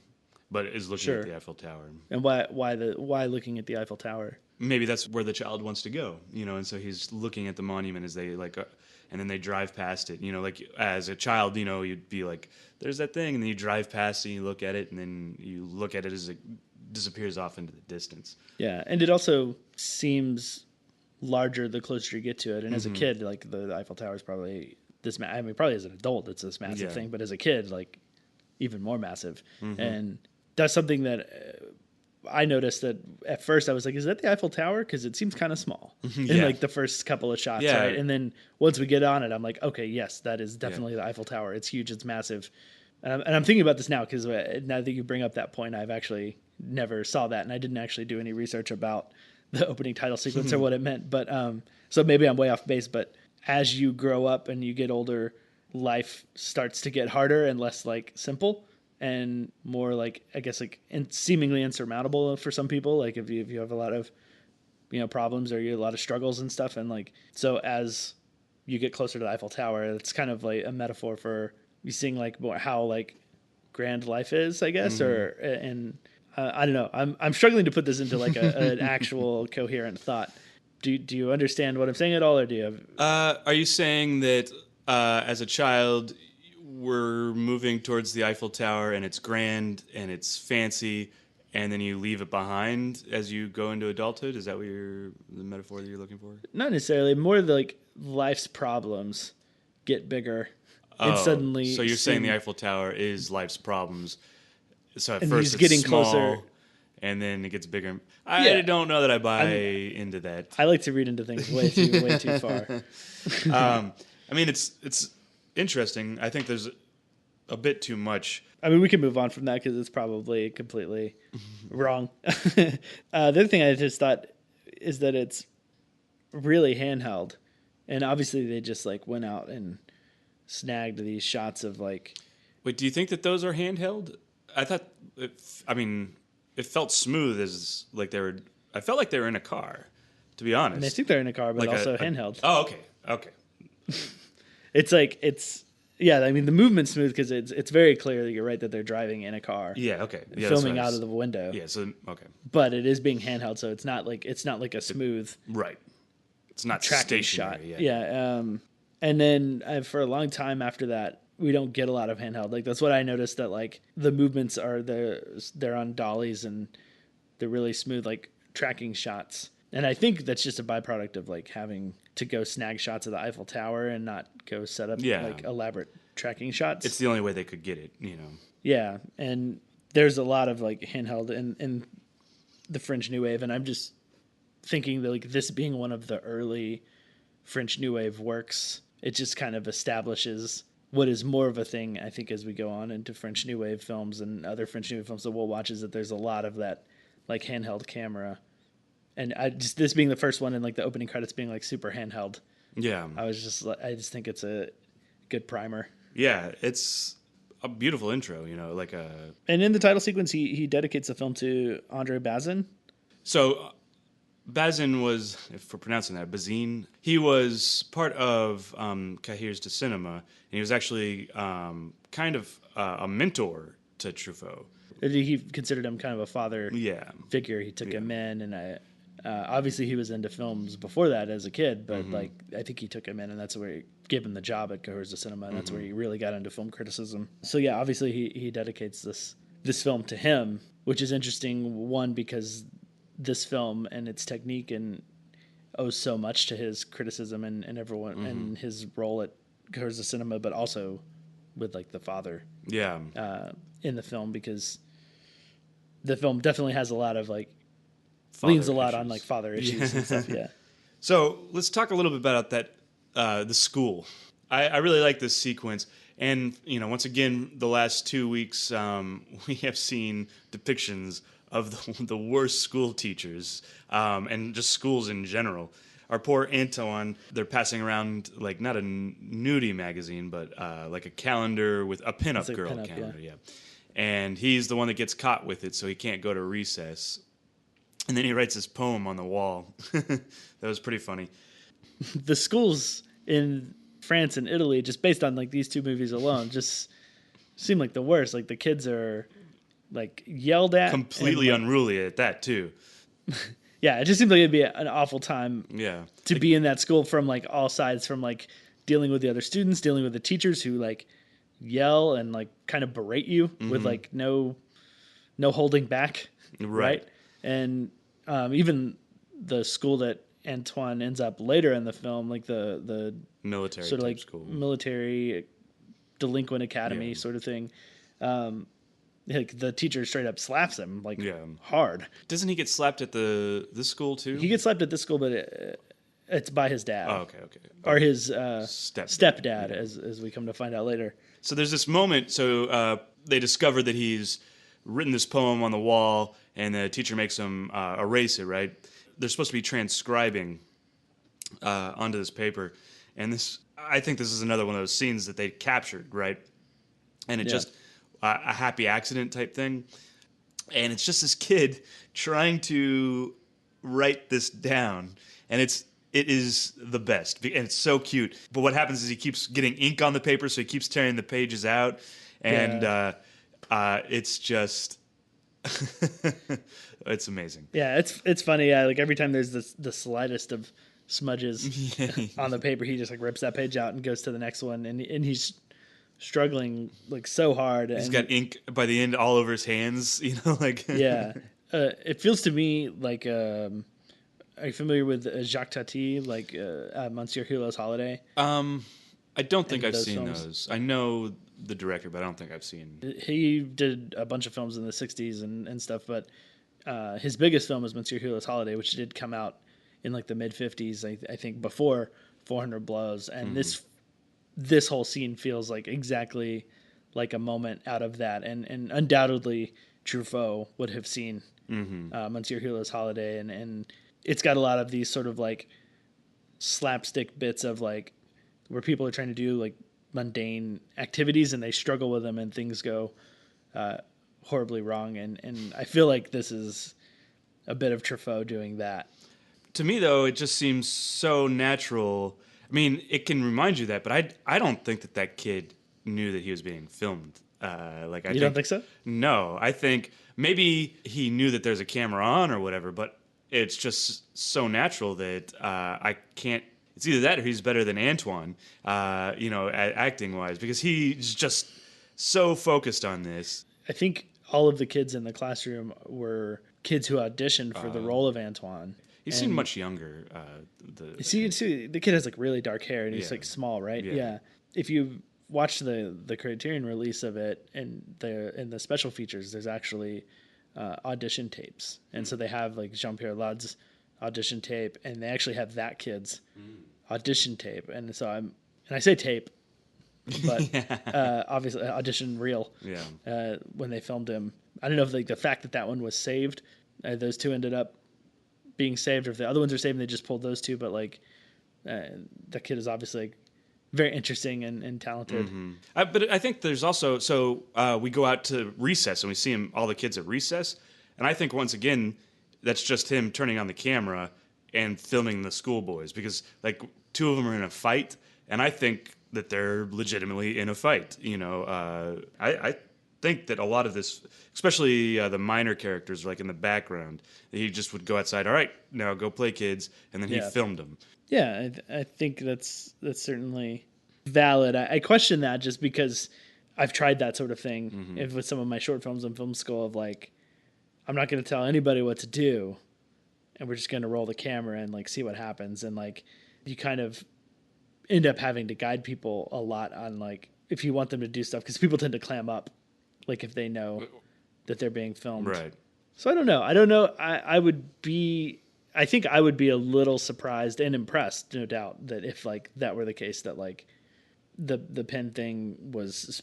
but is looking at the Eiffel Tower. And why looking at the Eiffel Tower? Maybe that's where the child wants to go, and so he's looking at the monument as they and then they drive past it. Like as a child, you'd be like, "There's that thing," and then you drive past it, and you look at it, and then you look at it as it disappears off into the distance. Yeah, and it also seems larger the closer you get to it. And as a kid, like the Eiffel Tower is probably this. I mean, probably as an adult, it's this massive thing, but as a kid, like even more massive. And that's something that I noticed that at first I was like, is that the Eiffel Tower? Because it seems kind of small in like the first couple of shots, right? And then once we get on it, I'm like, okay, yes, that is definitely the Eiffel Tower. It's huge. It's massive. And I'm thinking about this now because now that you bring up that point, I've actually never saw that, and I didn't actually do any research about the opening title sequence or what it meant. But so maybe I'm way off base. But as you grow up and you get older, life starts to get harder and less like simple. And more like, I guess, like seemingly insurmountable for some people. Like if you have a lot of, problems or you have a lot of struggles and stuff. And like, so as you get closer to the Eiffel Tower, it's kind of like a metaphor for you seeing like more how like grand life is, I guess. I don't know. I'm struggling to put this into like an actual coherent thought. Do you understand what I'm saying at all, or do you have? Are you saying that as a child, we're moving towards the Eiffel Tower and it's grand and it's fancy, and then you leave it behind as you go into adulthood? Is that what the metaphor that you're looking for? Not necessarily. More like life's problems get bigger and suddenly. So you're saying the Eiffel Tower is life's problems. So at and first he's it's getting small, closer, and then it gets bigger. I don't know that I buy into that. I like to read into things way too far. I mean, it's interesting. I think there's a bit too much. I mean, we can move on from that because it's probably completely wrong. The other thing I just thought is that it's really handheld, and obviously they just like went out and snagged these shots of like. Wait, do you think that those are handheld? I thought. It felt smooth as like they were. I felt like they were in a car. To be honest, and I think they're in a car, but like also handheld. Oh, okay. It's like I mean, the movement's smooth because it's very clear that you're right that they're driving in a car. Yeah, okay. Yeah, filming out of the window. Yeah, so okay. But it is being handheld, so it's not like a smooth right. It's not tracking stationary. shot. Yeah. And then for a long time after that, we don't get a lot of handheld. Like that's what I noticed, that like the movements are they're on dollies and they're really smooth, like tracking shots. And I think that's just a byproduct of like having to go snag shots of the Eiffel Tower and not go set up like elaborate tracking shots. It's the only way they could get it, Yeah, and there's a lot of like handheld in the French New Wave, and I'm just thinking that like this being one of the early French New Wave works, it just kind of establishes what is more of a thing, I think, as we go on into French New Wave films and other French New Wave films that we'll watch, is that there's a lot of that like handheld camera. And this being the first one and like the opening credits being like super handheld. Yeah. I just think it's a good primer. Yeah, it's a beautiful intro, And in the title sequence, he dedicates the film to Andre Bazin. So Bazin was, if we're pronouncing that, Bazin. He was part of Cahiers de Cinema, and he was actually kind of a mentor to Truffaut. He considered him kind of a father figure. He took him in, and obviously he was into films before that as a kid, but like I think he took him in, and that's where he gave him the job at Cahiers de Cinema, and that's where he really got into film criticism. So yeah, obviously he dedicates this film to him, which is interesting. One, because this film and its technique and owes so much to his criticism and everyone and his role at Cahiers de Cinema, but also with like the father in the film, because the film definitely has a lot of like leans a lot on like father issues and stuff. Yeah. So let's talk a little bit about that the school. I really like this sequence. And, once again, the last 2 weeks, we have seen depictions of the worst school teachers, and just schools in general. Our poor Antoine, they're passing around like not a nudie magazine, but like a calendar with a pinup like girl pinup, calendar, yeah. And he's the one that gets caught with it, so he can't go to recess. And then he writes this poem on the wall. That was pretty funny. The schools in France and Italy, just based on like these two movies alone, just seem like the worst. Like the kids are like yelled at, Completely and, like, unruly at that too. yeah, it just seems like it'd be an awful time Yeah. to be in that school from like all sides, from like dealing with the other students, dealing with the teachers who like yell and like kind of berate you with like no holding back, right? And even the school that Antoine ends up later in the film, like the Military sort of type like school. military delinquent academy sort of thing. Like the teacher straight up slaps him like hard. Doesn't he get slapped at this school too? He gets slapped at this school, but it's by his dad. Oh, okay. Or his stepdad, as we come to find out later. So there's this moment. So they discover that he's written this poem on the wall, and the teacher makes him erase it. Right? They're supposed to be transcribing onto this paper, and I think this is another one of those scenes that they captured, right? And it just a happy accident type thing, and it's just this kid trying to write this down, and it is the best, and it's so cute. But what happens is he keeps getting ink on the paper, so he keeps tearing the pages out, and it's just it's amazing. Yeah, it's funny. Yeah, like every time there's the slightest of smudges on the paper, he just like rips that page out and goes to the next one, and he's struggling like so hard. He's got ink by the end all over his hands, like yeah. It feels to me like are you familiar with Jacques Tati, like Monsieur Hulot's Holiday? I don't think I've seen films? those. I know the director, but I don't think I've seen. He did a bunch of films in the 60s and stuff, but his biggest film was Monsieur Hulot's Holiday, which did come out in like the mid 50s, I think, before 400 Blows. And this whole scene feels like exactly like a moment out of that. And undoubtedly Truffaut would have seen Monsieur Hulot's Holiday. And it's got a lot of these sort of like slapstick bits of like where people are trying to do like mundane activities and they struggle with them and things go horribly wrong. And I feel like this is a bit of Truffaut doing that. To me, though, it just seems so natural. I mean, it can remind you that, but I don't think that kid knew that he was being filmed. You don't think so? No, I think maybe he knew that there's a camera on or whatever, but it's just so natural that I can't. It's either that or he's better than Antoine, acting wise, because he's just so focused on this. I think all of the kids in the classroom were kids who auditioned for the role of Antoine. He seemed much younger. The kid has like really dark hair and he's like small, right? Yeah. If you watch the Criterion release of it and in the special features, there's actually audition tapes, and so they have like Jean-Pierre Laud's audition tape, and they actually have that kid's audition tape, and so I say tape, but obviously audition reel. Yeah. When they filmed him, I don't know if like the fact that one was saved, those two ended up being saved, or if the other ones are saved and they just pulled those two, but like the kid is obviously like, very interesting and talented. But I think there's also we go out to recess and we see all the kids at recess, and I think once again that's just him turning on the camera and filming the schoolboys, because like two of them are in a fight, and I think that they're legitimately in a fight. I think that a lot of this, especially the minor characters, like in the background, he just would go outside. All right, now go play, kids, and then he filmed them. Yeah, I think that's certainly valid. I question that just because I've tried that sort of thing with some of my short films in film school of like, I'm not going to tell anybody what to do, and we're just going to roll the camera and like see what happens. And like you kind of end up having to guide people a lot on like if you want them to do stuff, because people tend to clam up like if they know that they're being filmed. Right. So I don't know. I think I would be a little surprised and impressed, no doubt, that if like that were the case, that like the pen thing was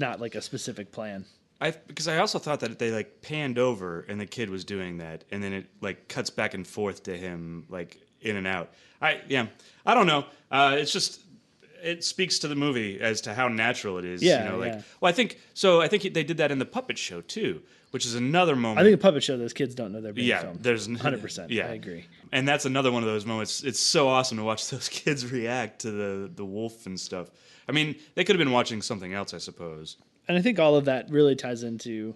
not like a specific plan. because I also thought that they like panned over and the kid was doing that, and then it like cuts back and forth to him like in and out. I don't know. It's just it speaks to the movie as to how natural it is. Yeah, Like yeah. well, I think so. I think they did that in the puppet show too, which is another moment. I think a puppet show, those kids don't know they're being Yeah, filmed. there's 100%. yeah, I agree. and that's another one of those moments. It's so awesome to watch those kids react to the wolf and stuff. I mean, they could have been watching something else, I suppose. And I think all of that really ties into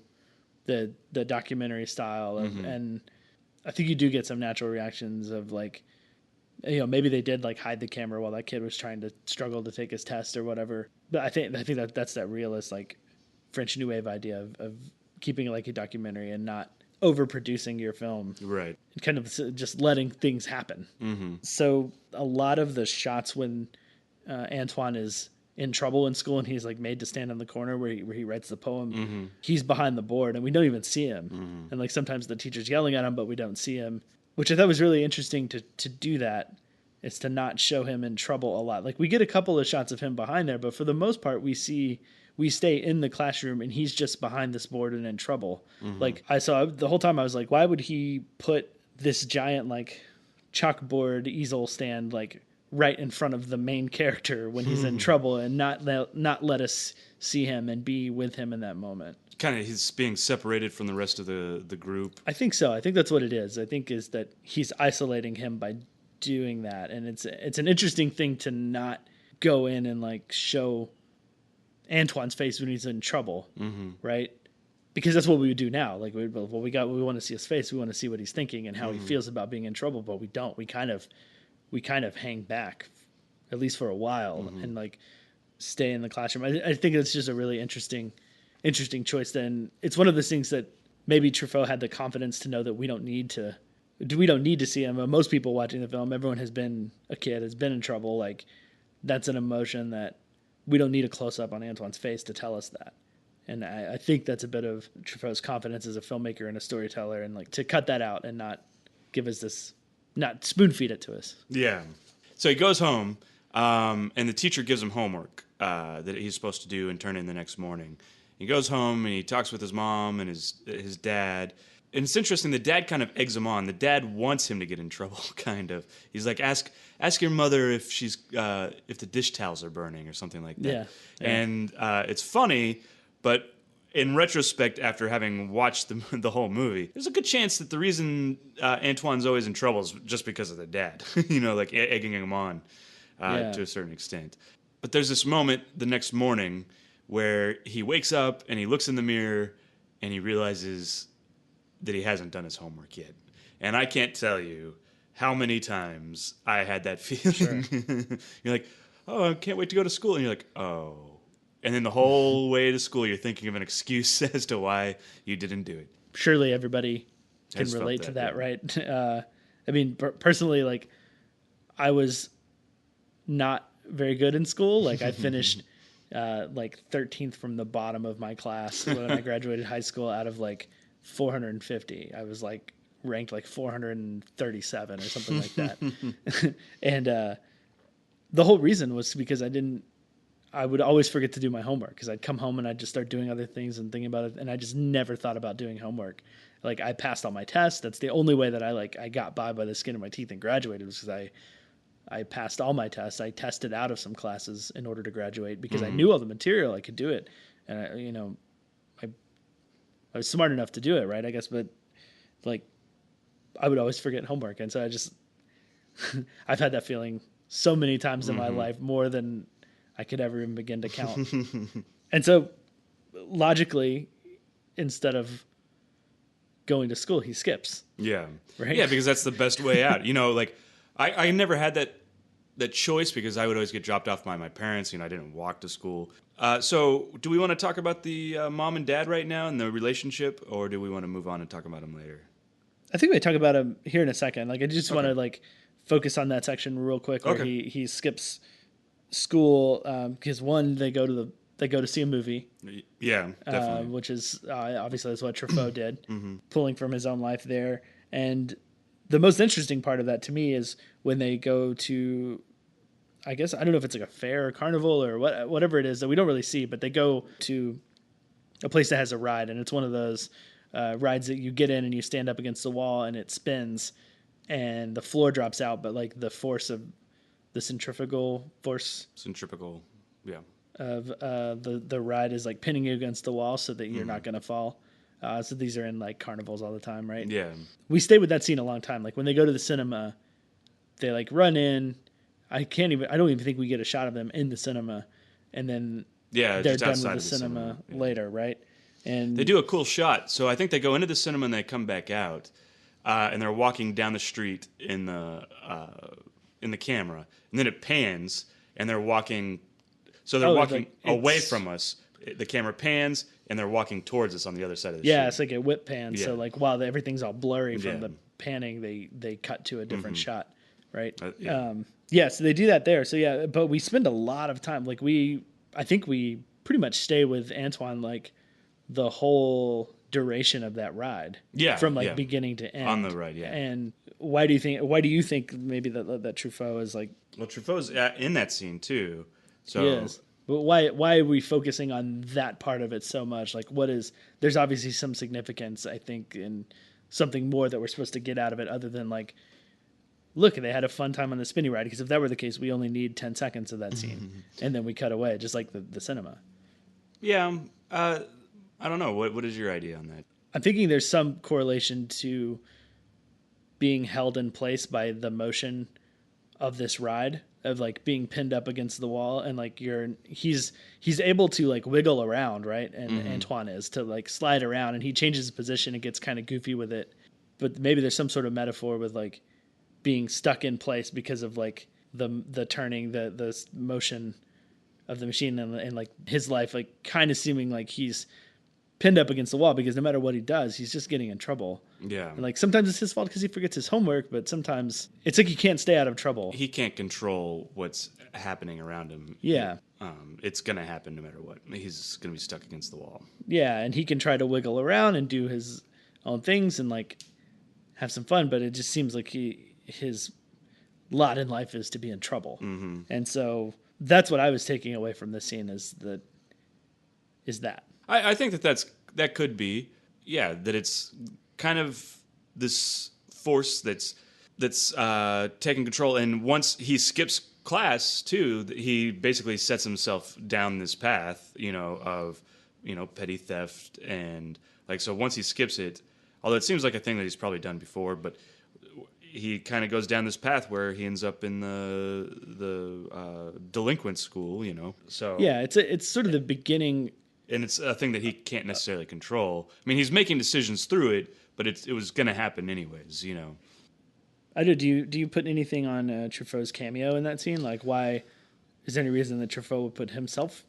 the documentary style of, Mm-hmm. and I think you do get some natural reactions of like, maybe they did like hide the camera while that kid was trying to struggle to take his test or whatever. But I think that's that realist like French New Wave idea of keeping it like a documentary and not overproducing your film, Right. and kind of just letting things happen. Mm-hmm. So a lot of the shots when Antoine is in trouble in school and he's like made to stand on the corner where he writes the poem, Mm-hmm. he's behind the board and we don't even see him. Mm-hmm. And like sometimes the teacher's yelling at him, but we don't see him, which I thought was really interesting to do that, is to not show him in trouble a lot. Like we get a couple of shots of him behind there, but for the most part we stay in the classroom and he's just behind this board and in trouble. Mm-hmm. Like I saw the whole time I was like, why would he put this giant like chalkboard easel stand like right in front of the main character when he's in trouble and not let us see him and be with him in that moment? Kind of he's being separated from the rest of the group. I think so. I think that's what it is. I think is that he's isolating him by doing that, and it's an interesting thing to not go in and like show Antoine's face when he's in trouble, Mm-hmm. right? Because that's what we would do now. Like we want to see his face, we want to see what he's thinking and how he feels about being in trouble, but we don't. We kind of hang back, at least for a while, and like stay in the classroom. I think it's just a really interesting choice. Then it's one of those things that maybe Truffaut had the confidence to know that we don't need to see him. Most people watching the film, everyone has been a kid, has been in trouble. Like that's an emotion that we don't need a close up on Antoine's face to tell us that. And I think that's a bit of Truffaut's confidence as a filmmaker and a storyteller, and like to cut that out and not give us this, not spoon feed it to us. Yeah. So he goes home, and the teacher gives him homework that he's supposed to do and turn in the next morning. He goes home and he talks with his mom and his dad. And it's interesting, the dad kind of eggs him on. The dad wants him to get in trouble, kind of. He's like, ask your mother if she's if the dish towels are burning or something like that. Yeah. And it's funny, but in retrospect, after having watched the whole movie, there's a good chance that the reason Antoine's always in trouble is just because of the dad, like egging him on to a certain extent. But there's this moment the next morning where he wakes up and he looks in the mirror and he realizes that he hasn't done his homework yet. And I can't tell you how many times I had that feeling. Sure. You're like, oh, I can't wait to go to school. And you're like, oh. And then the whole way to school, you're thinking of an excuse as to why you didn't do it. Surely everybody can relate to that, right? I mean, personally, like, I was not very good in school. Like, I finished like 13th from the bottom of my class when I graduated high school out of like 450. I was like ranked like 437 or something like that. And the whole reason was because I would always forget to do my homework because I'd come home and I'd just start doing other things and thinking about it. And I just never thought about doing homework. Like I passed all my tests. That's the only way that I got by the skin of my teeth and graduated was because I passed all my tests. I tested out of some classes in order to graduate because I knew all the material. I could do it. And I was smart enough to do it, right? I guess, but like I would always forget homework. And so I've had that feeling so many times in my life, more than I could ever even begin to count. And so logically, instead of going to school, he skips. Yeah. Right? Yeah, because that's the best way out. Like I never had that choice because I would always get dropped off by my parents. I didn't walk to school. So do we want to talk about the mom and dad right now and the relationship, or do we want to move on and talk about them later? I think we talk about him here in a second. Like I just want to focus on that section real quick where he skips school because one, they go to see a movie. Yeah, definitely. Which is obviously that's what Truffaut did, pulling from his own life there. And the most interesting part of that to me is when they go to, I guess, I don't know if it's like a fair or carnival or whatever it is that we don't really see, but they go to a place that has a ride, and it's one of those rides that you get in and you stand up against the wall and it spins, and the floor drops out, but like the force of the centrifugal force yeah. of the ride is like pinning you against the wall so that you're not going to fall. So these are in like carnivals all the time, right? Yeah. We stayed with that scene a long time. Like when they go to the cinema, they like run in. I don't even think we get a shot of them in the cinema, and then they're just done with outside the of the cinema yeah. later, right? And they do a cool shot. So I think they go into the cinema and they come back out, and they're walking down the street in the camera, and then it pans, and they're walking. So they're walking away from us. The camera pans, and they're walking towards us on the other side of the street. Yeah, it's like a whip pan. Yeah. So like while everything's all blurry from the panning, they cut to a different shot, right? So they do that there. So yeah, but we spend a lot of time. Like I think we pretty much stay with Antoine like the whole duration of that ride. Yeah, from like beginning to end on the ride. Yeah. And why do you think maybe that Truffaut is like? Well, Truffaut's in that scene too. So he is. But why are we focusing on that part of it so much? Like, there's obviously some significance, I think, in something more that we're supposed to get out of it other than like, look, they had a fun time on the spinny ride. Because if that were the case, we only need 10 seconds of that scene. And then we cut away, just like the cinema. Yeah. I don't know. What is your idea on that? I'm thinking there's some correlation to being held in place by the motion of this ride, of like being pinned up against the wall, and like he's able to like wiggle around, right? And Antoine is to like slide around, and he changes his position and gets kind of goofy with it. But maybe there's some sort of metaphor with like being stuck in place because of like the turning, the motion of the machine, and like his life like kind of seeming like he's pinned up against the wall because no matter what he does, he's just getting in trouble. Yeah. And like sometimes it's his fault because he forgets his homework, but sometimes it's like he can't stay out of trouble. He can't control what's happening around him. Yeah. It's going to happen no matter what. He's going to be stuck against the wall. Yeah, and he can try to wiggle around and do his own things and like have some fun, but it just seems like his lot in life is to be in trouble. Mm-hmm. And so that's what I was taking away from this scene is that. I think that could be, that it's kind of this force that's taking control. And once he skips class too, he basically sets himself down this path, of petty theft and like. So once he skips it, although it seems like a thing that he's probably done before, but he kind of goes down this path where he ends up in the delinquent school, So yeah, it's sort of the beginning. And it's a thing that he can't necessarily control. I mean, he's making decisions through it, but it was going to happen anyways, I do. Do you put anything on Truffaut's cameo in that scene? Like, why is there any reason that Truffaut would put himself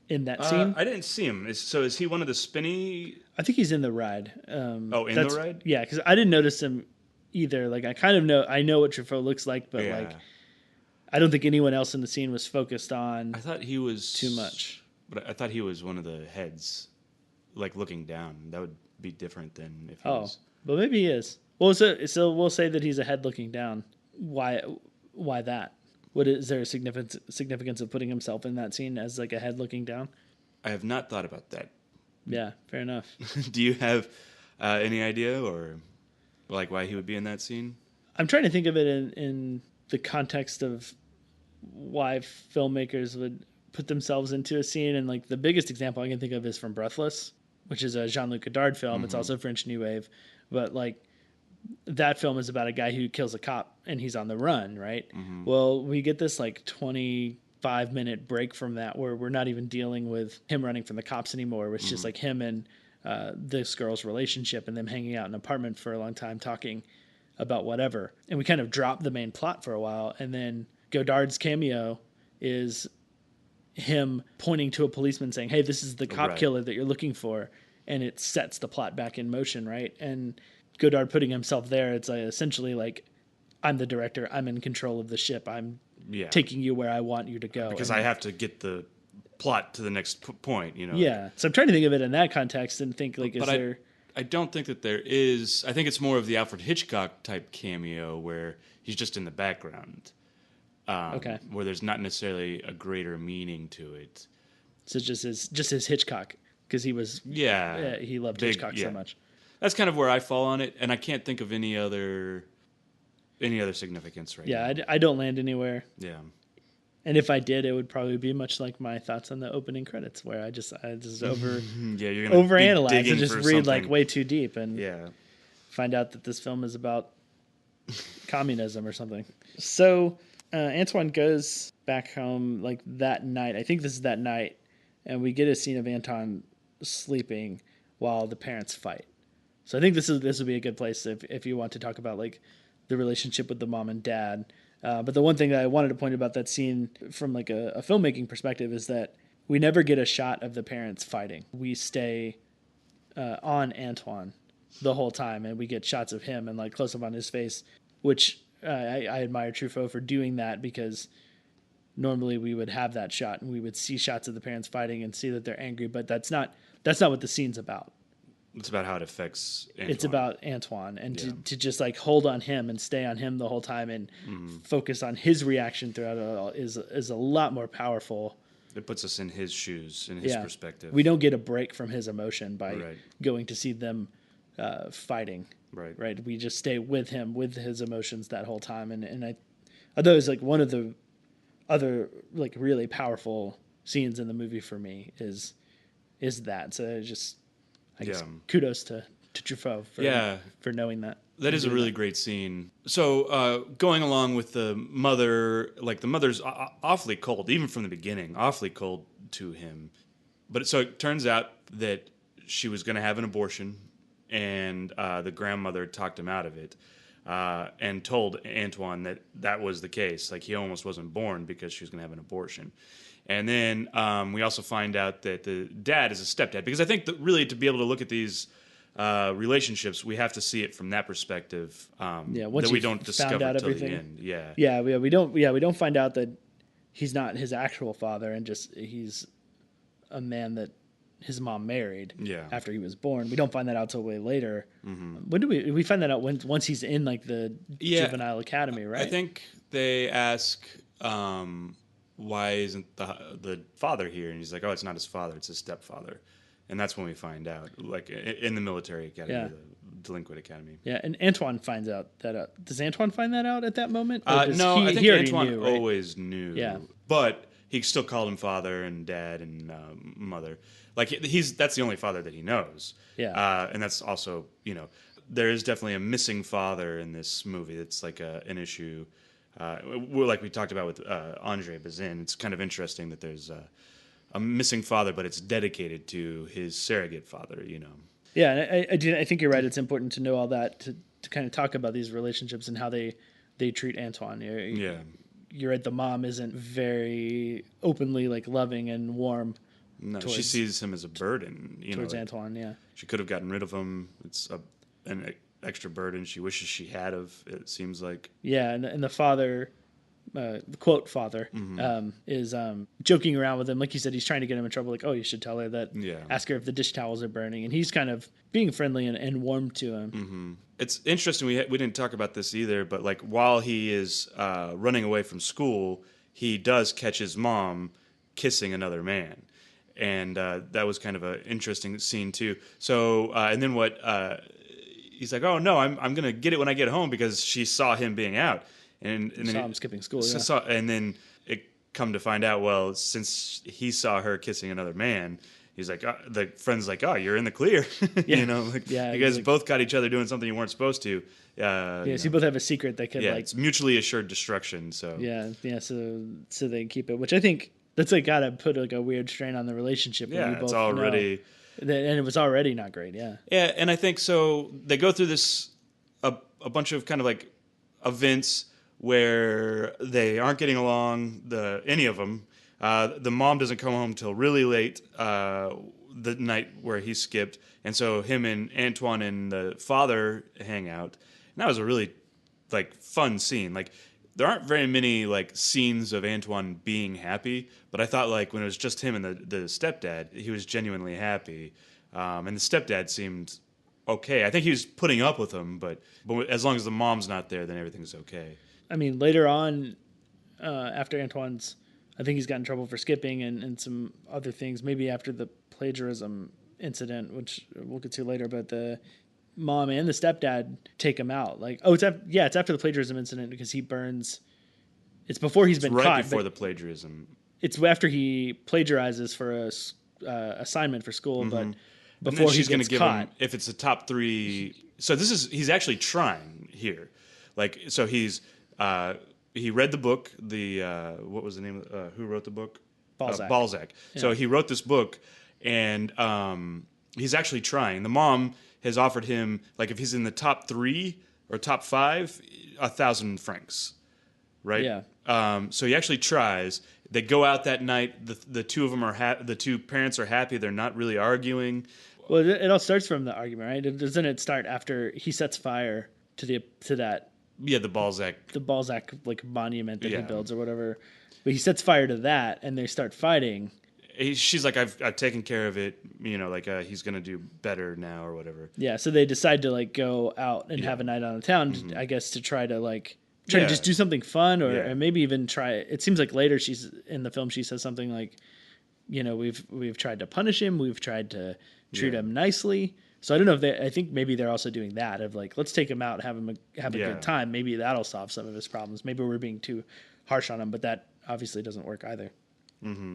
in that scene? I didn't see him. So is he one of the spinny? I think he's in the ride. In the ride? Yeah, because I didn't notice him either. Like, I kind of know what Truffaut looks like, but like, I don't think anyone else in the scene was focused on. I thought he was too much. But I thought he was one of the heads, like looking down. That would be different than if he was. But maybe he is. Well, so we'll say that he's a head looking down. Why that? Is there a significance of putting himself in that scene as like a head looking down? I have not thought about that. Yeah, fair enough. Do you have any idea or like why he would be in that scene? I'm trying to think of it in the context of why filmmakers would put themselves into a scene, and like the biggest example I can think of is from Breathless, which is a Jean-Luc Godard film. Mm-hmm. It's also French New Wave, but like that film is about a guy who kills a cop and he's on the run, right? Mm-hmm. Well, we get this like 25-minute break from that where we're not even dealing with him running from the cops anymore. It's just like him and this girl's relationship and them hanging out in an apartment for a long time talking about whatever. And we kind of drop the main plot for a while, and then Godard's cameo is him pointing to a policeman saying, hey, this is the cop killer that you're looking for. And it sets the plot back in motion, right? And Godard putting himself there, it's essentially like, I'm the director. I'm in control of the ship. I'm taking you where I want you to go. Because I have to get the plot to the next point, Yeah. So I'm trying to think of it in that context and think like, I don't think that there is. I think it's more of the Alfred Hitchcock type cameo where he's just in the background. Where there's not necessarily a greater meaning to it. So just his Hitchcock because he was he loved Hitchcock so much. That's kind of where I fall on it, and I can't think of any other significance right now. I don't land anywhere. Yeah. And if I did, it would probably be much like my thoughts on the opening credits, where I just over you're gonna overanalyze and just read like way too deep and find out that this film is about communism or something. So Antoine goes back home like that night. I think this is that night, and we get a scene of Anton sleeping while the parents fight. So I think this would be a good place if you want to talk about like the relationship with the mom and dad. But the one thing that I wanted to point about that scene from like a filmmaking perspective is that we never get a shot of the parents fighting. We stay on Antoine the whole time, and we get shots of him and like close up on his face, which I admire Truffaut for doing that, because normally we would have that shot and we would see shots of the parents fighting and see that they're angry, but that's not what the scene's about. It's about how it affects Antoine. It's about Antoine, and to just like hold on him and stay on him the whole time and focus on his reaction throughout it all is a lot more powerful. It puts us in his shoes, in his perspective. We don't get a break from his emotion by going to see them fighting. Right. We just stay with him, with his emotions that whole time. And I thought it was like one of the other like really powerful scenes in the movie for me is that. So just I guess kudos to Truffaut for knowing that. That is a really great scene. So going along with the mother's awfully cold, even from the beginning, awfully cold to him. But so it turns out that she was going to have an abortion, and the grandmother talked him out of it and told Antoine that was the case. Like, he almost wasn't born because she was going to have an abortion. And then we also find out that the dad is a stepdad, because I think that really to be able to look at these relationships, we have to see it from that perspective. Once that we don't discover until the end. We don't find out that he's not his actual father, and just he's a man that his mom married after he was born. We don't find that out till way later. When do we find that out? Once he's in like the juvenile academy, right? I think they ask, why isn't the father here? And he's like, oh, it's not his father, it's his stepfather. And that's when we find out, like in the military academy, the delinquent academy. Yeah, and Antoine finds out that. Does Antoine find that out at that moment? No, I think Antoine knew, right? always knew. Yeah, but he still called him father and dad and mother. Like, that's the only father that he knows. Yeah, and that's also, there is definitely a missing father in this movie. It's like an issue. Like we talked about with Andre Bazin. It's kind of interesting that there's a missing father, but it's dedicated to his surrogate father, Yeah, and I think you're right. It's important to know all that to kind of talk about these relationships and how they treat Antoine. You're right. The mom isn't very openly like loving and warm. No, she sees him as a burden. Towards Antoine, yeah. She could have gotten rid of him. It's an extra burden she wishes she had it seems like. Yeah, and the father, the quote father, is joking around with him. Like you said, he's trying to get him in trouble. Like, oh, you should tell her that. Yeah. Ask her if the dish towels are burning. And he's kind of being friendly and warm to him. It's interesting. We didn't talk about this either, but like while he is running away from school, he does catch his mom kissing another man. And that was kind of an interesting scene too. So, and then he's like, oh no, I'm gonna get it when I get home, because she saw him being out, and then saw him skipping school. And then it come to find out, well, since he saw her kissing another man, he's like, the friend's like, oh, you're in the clear. You guys both got each other doing something you weren't supposed to. So you both have a secret that could it's mutually assured destruction. So so they keep it, which I think that's like gotta put like a weird strain on the relationship. Yeah, when you both it's already. And it was already not great, yeah. Yeah, and I think so they go through this, a bunch of kind of like events where they aren't getting along, any of them. The mom doesn't come home till really late the night where he skipped, and so him and Antoine and the father hang out. And that was a really like fun scene. Like, there aren't very many like scenes of Antoine being happy, but I thought like when it was just him and the stepdad, he was genuinely happy, and the stepdad seemed okay. I think he was putting up with him, but as long as the mom's not there, then everything's okay. I mean, later on, after Antoine's, I think he's got in trouble for skipping and some other things. Maybe after the plagiarism incident, which we'll get to later, but the mom and the stepdad take him out. Like, oh, it's after the plagiarism incident because he burns. It's before he's been right caught. Before the plagiarism. It's after he plagiarizes for a assignment for school, but before she's he gets caught. If it's a top 3, so he's actually trying here. Like, so he read the book. What was the name of who wrote the book? Balzac. Yeah. So he wrote this book, and he's actually trying. The mom has offered him, like, if he's in the top 3 or top 5, 1,000 francs, right? Yeah. So he actually tries. They go out that night. The two of them the two parents are happy. They're not really arguing. Well, it all starts from the argument, right? Doesn't it start after he sets fire to that? Yeah, the Balzac like monument that he builds or whatever. But he sets fire to that, and they start fighting. She's like, I've taken care of it. Like he's gonna do better now or whatever. Yeah, so they decide to like go out and have a night on the town, I guess, to try to just do something fun, or maybe even try. It seems like later she's in the film. She says something like, we've tried to punish him. We've tried to treat him nicely. So I don't know if I think maybe they're also doing that of like, let's take him out, have a good time. Maybe that'll solve some of his problems. Maybe we're being too harsh on him, but that obviously doesn't work either. Mm-hmm.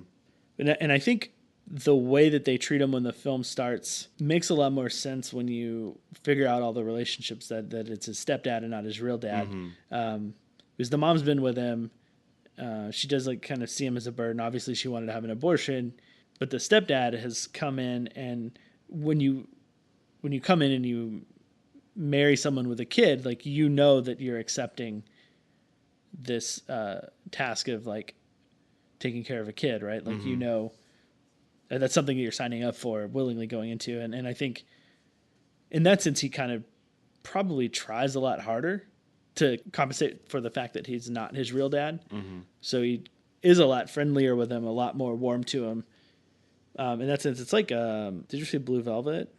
And I think the way that they treat him when the film starts makes a lot more sense when you figure out all the relationships that it's his stepdad and not his real dad. Because the mom's been with him. She does like kind of see him as a burden. Obviously she wanted to have an abortion, but the stepdad has come in, and when you come in and you marry someone with a kid, like, that you're accepting this task of like taking care of a kid, right? Like, that's something that you're signing up for, willingly going into. And I think in that sense, he kind of probably tries a lot harder to compensate for the fact that he's not his real dad. So he is a lot friendlier with him, a lot more warm to him. In that sense, it's like, did you see Blue Velvet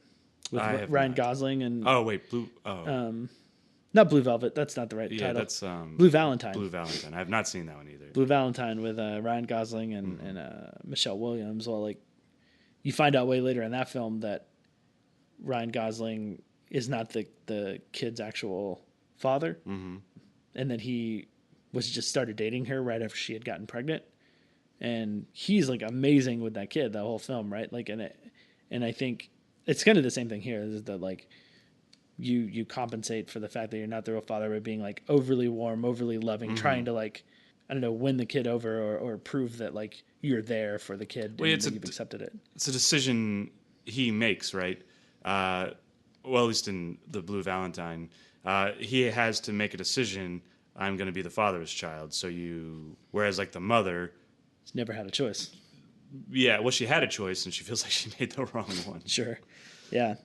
with Ryan Gosling and? Oh wait, Blue. Oh. Not Blue Velvet. That's not the right title. That's Blue Valentine. Blue Valentine. I have not seen that one either. Blue Valentine with Ryan Gosling and Michelle Williams. Well, like, you find out way later in that film that Ryan Gosling is not the kid's actual father, and that he was just started dating her right after she had gotten pregnant, and he's like amazing with that kid the whole film, right? Like, and I think it's kind of the same thing here, is that like you compensate for the fact that you're not the real father by being like overly warm, overly loving, trying to like, I don't know, win the kid over or prove that like you're there for the kid and that you've accepted it. It's a decision he makes, right? Well, at least in the Blue Valentine, he has to make a decision. I'm going to be the father's child. Whereas like the mother, she's never had a choice. Yeah, well, she had a choice, and she feels like she made the wrong one. Sure, yeah.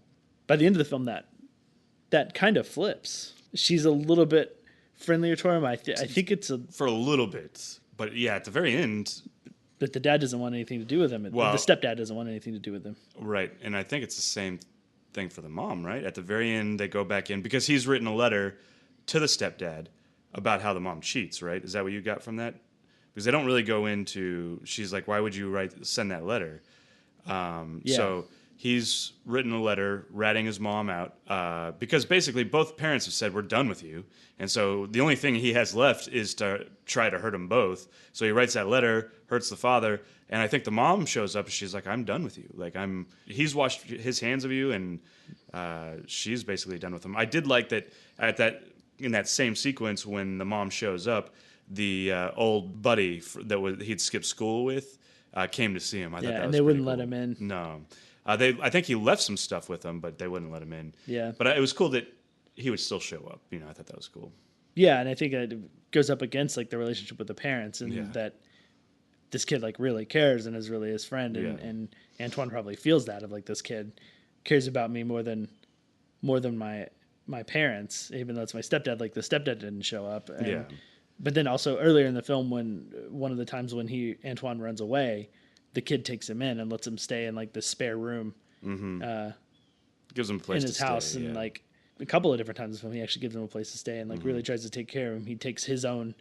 By the end of the film, that kind of flips. She's a little bit friendlier to him. I think it's for a little bit, but yeah, at the very end. But the dad doesn't want anything to do with him. Well, the stepdad doesn't want anything to do with him. Right, and I think it's the same thing for the mom, right? At the very end, they go back in because he's written a letter to the stepdad about how the mom cheats, right? Is that what you got from that? Because they don't really go into. She's like, "Why would you send that letter?" So he's written a letter ratting his mom out because basically both parents have said, "We're done with you," and so the only thing he has left is to try to hurt them both. So he writes that letter, hurts the father, and I think the mom shows up and she's like, "I'm done with you. Like he's washed his hands of you," and she's basically done with him. I did like that in that same sequence when the mom shows up. The old buddy he'd skipped school with came to see him. I thought that was and they wouldn't cool. let him in. No, I think he left some stuff with them, but they wouldn't let him in. Yeah, but it was cool that he would still show up. I thought that was cool. Yeah, and I think it goes up against like the relationship with the parents, and that this kid like really cares and is really his friend, and Antoine probably feels that of like, this kid cares about me more than my parents, even though it's my stepdad. Like, the stepdad didn't show up. And, but then also earlier in the film, when one of the times when Antoine runs away, the kid takes him in and lets him stay in like the spare room, gives him a place in his to house, stay, and like a couple of different times when he actually gives him a place to stay and like really tries to take care of him. He takes his own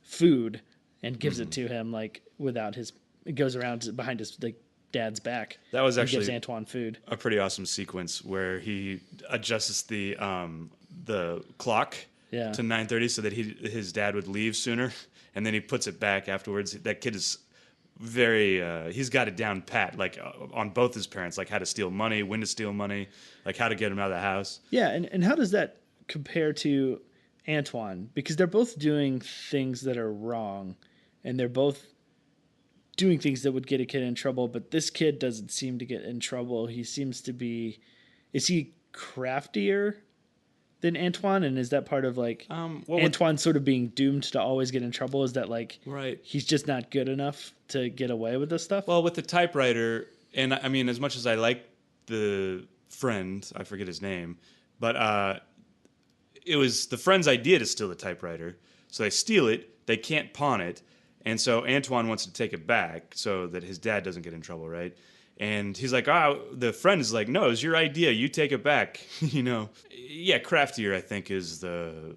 food and gives it to him, like without it goes around behind his like dad's back. That was and actually gives Antoine food. a pretty awesome sequence where he adjusts the clock Yeah. to 9:30 so that his dad would leave sooner, and then he puts it back afterwards. That kid is very he's got it down pat, like on both his parents, like how to steal money, when to steal money, like how to get him out of the house. Yeah, and how does that compare to Antoine? Because they're both doing things that are wrong, and they're both doing things that would get a kid in trouble, but this kid doesn't seem to get in trouble. He seems to be... Is he craftier than Antoine? And is that part of like Antoine sort of being doomed to always get in trouble? Is that like right? He's just not good enough to get away with this stuff? Well, with the typewriter, and I mean, as much as I like the friend, I forget his name, but it was the friend's idea to steal the typewriter. So they steal it, they can't pawn it, and so Antoine wants to take it back so that his dad doesn't get in trouble, right? And he's like, the friend is like, no, it's your idea, you take it back. Yeah, craftier, I think, is the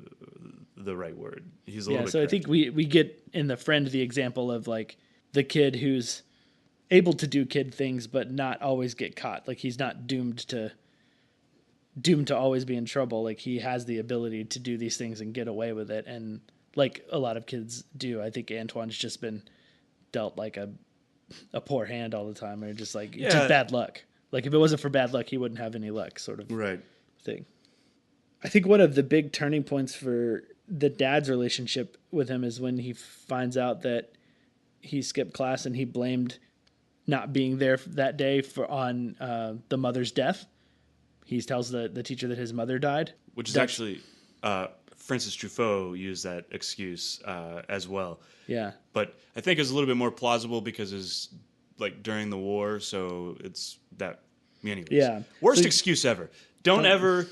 right word. He's a little bit so crafty. I think we get in the friend the example of like the kid who's able to do kid things but not always get caught. Like he's not doomed to always be in trouble. Like he has the ability to do these things and get away with it. And like a lot of kids do, I think Antoine's just been dealt like a poor hand all the time, or just like just bad luck. Like if it wasn't for bad luck, he wouldn't have any luck, sort of thing. I think one of the big turning points for the dad's relationship with him is when he finds out that he skipped class and he blamed not being there that day on the mother's death. He tells the teacher that his mother died. Which is actually, Francis Truffaut used that excuse as well. Yeah. But I think it's a little bit more plausible because it's like during the war, so it's that. Anyways. Yeah. Worst excuse ever. Don't ever,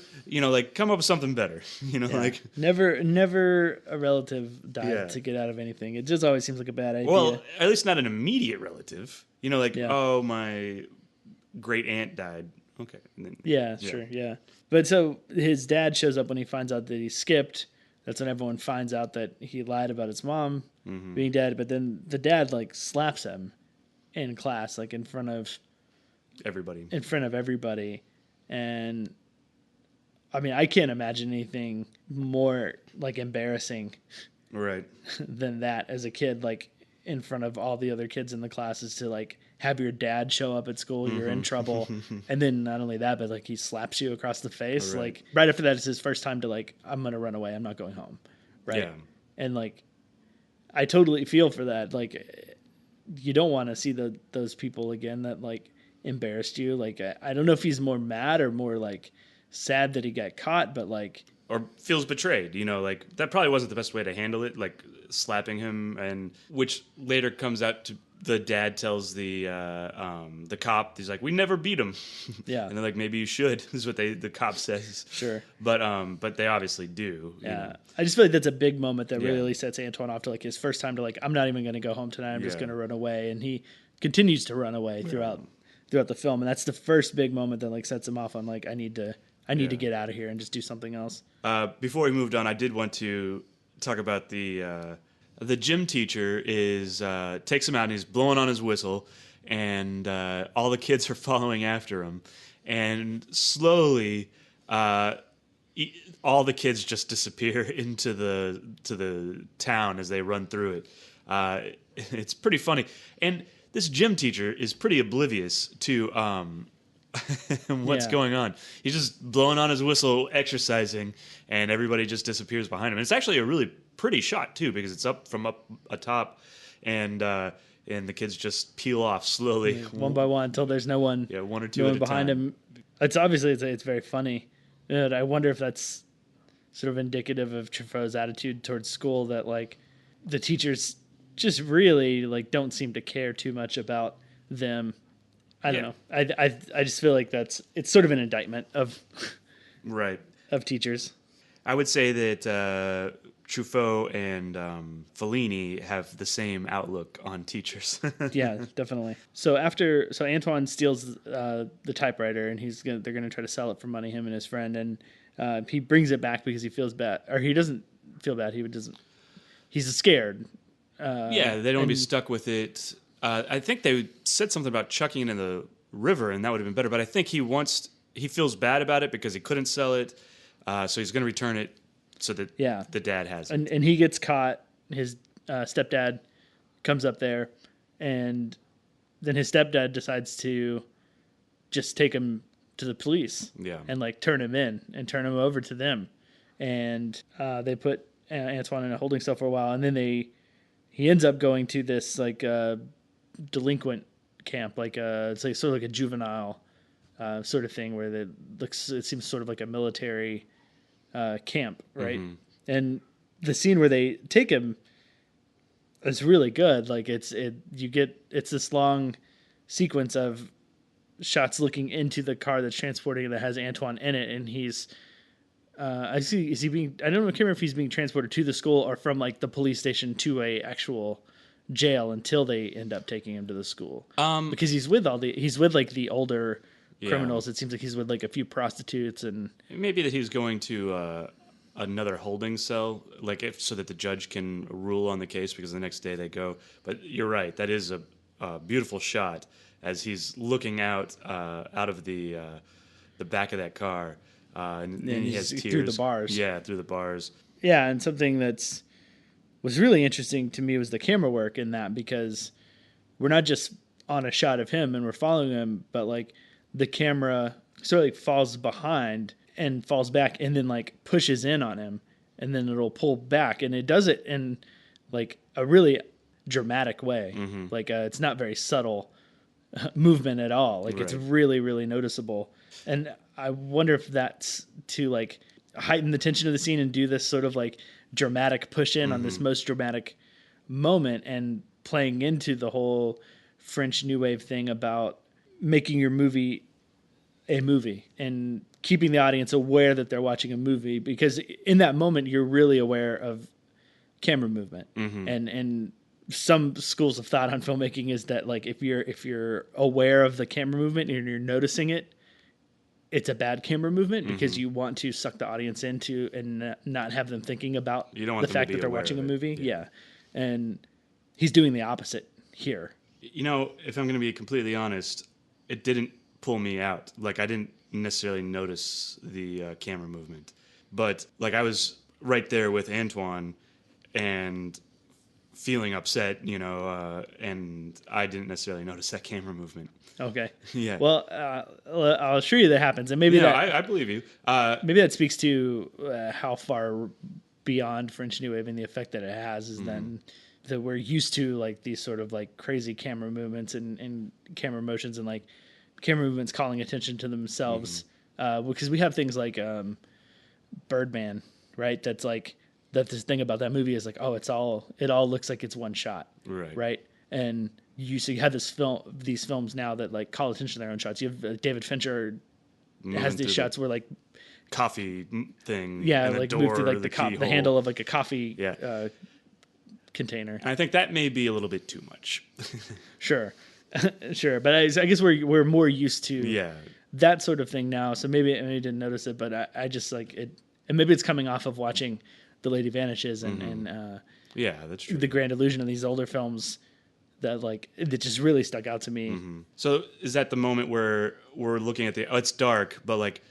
come up with something better. Like never a relative died to get out of anything. It just always seems like a bad idea. Well, at least not an immediate relative. Oh, my great aunt died. Okay. And then, sure, yeah. But so his dad shows up when he finds out that he skipped. That's when everyone finds out that he lied about his mom being dead. But then the dad slaps him in class, in front of everybody. And I mean, I can't imagine anything more embarrassing, right, than that as a kid. In front of all the other kids in the classes to have your dad show up at school, you're in trouble. And then not only that, but he slaps you across the face. Right. Right after that, it's his first time to I'm going to run away. I'm not going home. Right. Yeah. And I totally feel for that. You don't want to see those people again that embarrassed you. I don't know if he's more mad or more sad that he got caught, but or feels betrayed, that probably wasn't the best way to handle it, slapping him, and which later comes out to the dad tells the cop, he's like, we never beat him. Yeah. And they're like, maybe you should, is what the cop says. Sure. But they obviously do. Yeah. I just feel that's a big moment that really sets Antoine off to his first time to I'm not even going to go home tonight. I'm just going to run away. And he continues to run away throughout the film. And that's the first big moment that sets him off on I need to get out of here and just do something else. Before we moved on, I did want to talk about the gym teacher takes him out and he's blowing on his whistle, and all the kids are following after him, and slowly all the kids just disappear into the town as they run through it. It's pretty funny, and this gym teacher is pretty oblivious to what's going on. He's just blowing on his whistle, exercising, and everybody just disappears behind him. And it's actually a really pretty shot too, because it's up from up atop, and the kids just peel off slowly, one by one, until there's no one. Yeah, one or two no at one a behind time. him. It's obviously it's very funny. And I wonder if that's sort of indicative of Truffaut's attitude towards school, that the teachers just really don't seem to care too much about them. I don't know. I just feel it's sort of an indictment of of teachers. I would say that Truffaut and Fellini have the same outlook on teachers. Yeah, definitely. So Antoine steals the typewriter, and they're gonna try to sell it for money, him and his friend, and he brings it back because he feels bad, or he doesn't feel bad. He's scared. They don't want to be stuck with it. I think they said something about chucking it in the river, and that would have been better. But I think he feels bad about it because he couldn't sell it, so he's going to return it so that the dad has it. And he gets caught. His stepdad comes up there, and then his stepdad decides to just take him to the police and like turn him in and turn him over to them. And they put Antoine in a holding cell for a while, and then he ends up going to this like delinquent camp, like it's like sort of like a juvenile sort of thing where it seems sort of like a military camp, right? Mm-hmm. And the scene where they take him is really good. Like it's this long sequence of shots looking into the car that's transporting that has Antoine in it, and he's I don't know, I can't remember if he's being transported to the school or from like the police station to a actual jail until they end up taking him to the school. Because he's with like the older criminals. It seems like he's with like a few prostitutes, and maybe that he's going to another holding cell, like so that the judge can rule on the case, because the next day they go. But you're right, that is a beautiful shot as he's looking out of the back of that car, and he has tears through the bars. Yeah, through the bars. Yeah, and something was really interesting to me was the camera work in that, because we're not just on a shot of him and we're following him, but like the camera sort of like falls behind and falls back and then like pushes in on him, and then it'll pull back, and it does it in like a really dramatic way. Mm-hmm. Like it's not very subtle movement at all. Like It's really, really noticeable. And I wonder if that's to like heighten the tension of the scene and do this sort of like dramatic push in on this most dramatic moment, and playing into the whole French New Wave thing about making your movie a movie and keeping the audience aware that they're watching a movie, because in that moment you're really aware of camera movement. And some schools of thought on filmmaking is that like if you're aware of the camera movement and you're noticing it, it's a bad camera movement, because you want to suck the audience into and not have them thinking about the fact that they're watching a movie. Yeah. And he's doing the opposite here. You know, if I'm going to be completely honest, it didn't pull me out. Like I didn't necessarily notice the camera movement, but like I was right there with Antoine and feeling upset, and I didn't necessarily notice that camera movement. Okay. Yeah. Well, I'll assure you that happens, and maybe I believe you. Maybe that speaks to how far beyond French New Wave and the effect that it has is then that we're used to like these sort of like crazy camera movements and camera motions and like camera movements calling attention to themselves, because we have things like Birdman, right? That's like this thing about that movie is like, oh, it all looks like it's one shot, right? And you have these films now that like call attention to their own shots. You have David Fincher has these shots where like coffee thing, and like move through like the handle of like a coffee container. And I think that may be a little bit too much. Sure. Sure, but I guess we're more used to that sort of thing now. So maybe I didn't notice it, but I just like it, and maybe it's coming off of watching The Lady Vanishes and that's true. The Grand Illusion of these older films that just really stuck out to me. So is that the moment where we're looking at it's dark, but like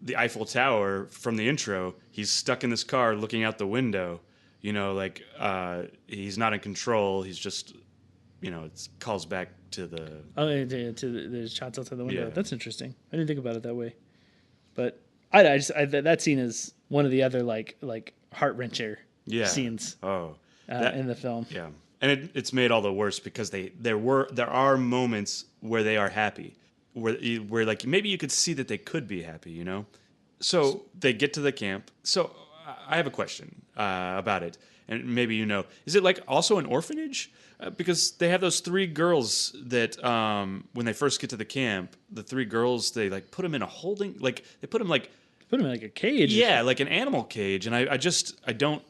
the Eiffel Tower from the intro, he's stuck in this car looking out the window. Like he's not in control. He's just it calls back to the the shots outside the window. That's interesting. I didn't think about it that way, but I that scene is one of the other like heart wrencher scenes. In the film. Yeah, and it's made all the worse because there are moments where they are happy, where like maybe you could see that they could be happy. So they get to the camp. So I have a question about it, and maybe is it like also an orphanage? Because they have those three girls that when they first get to the camp, the three girls, they like put them in a holding, like they put them in like a cage. Yeah, like an animal cage. And I don't,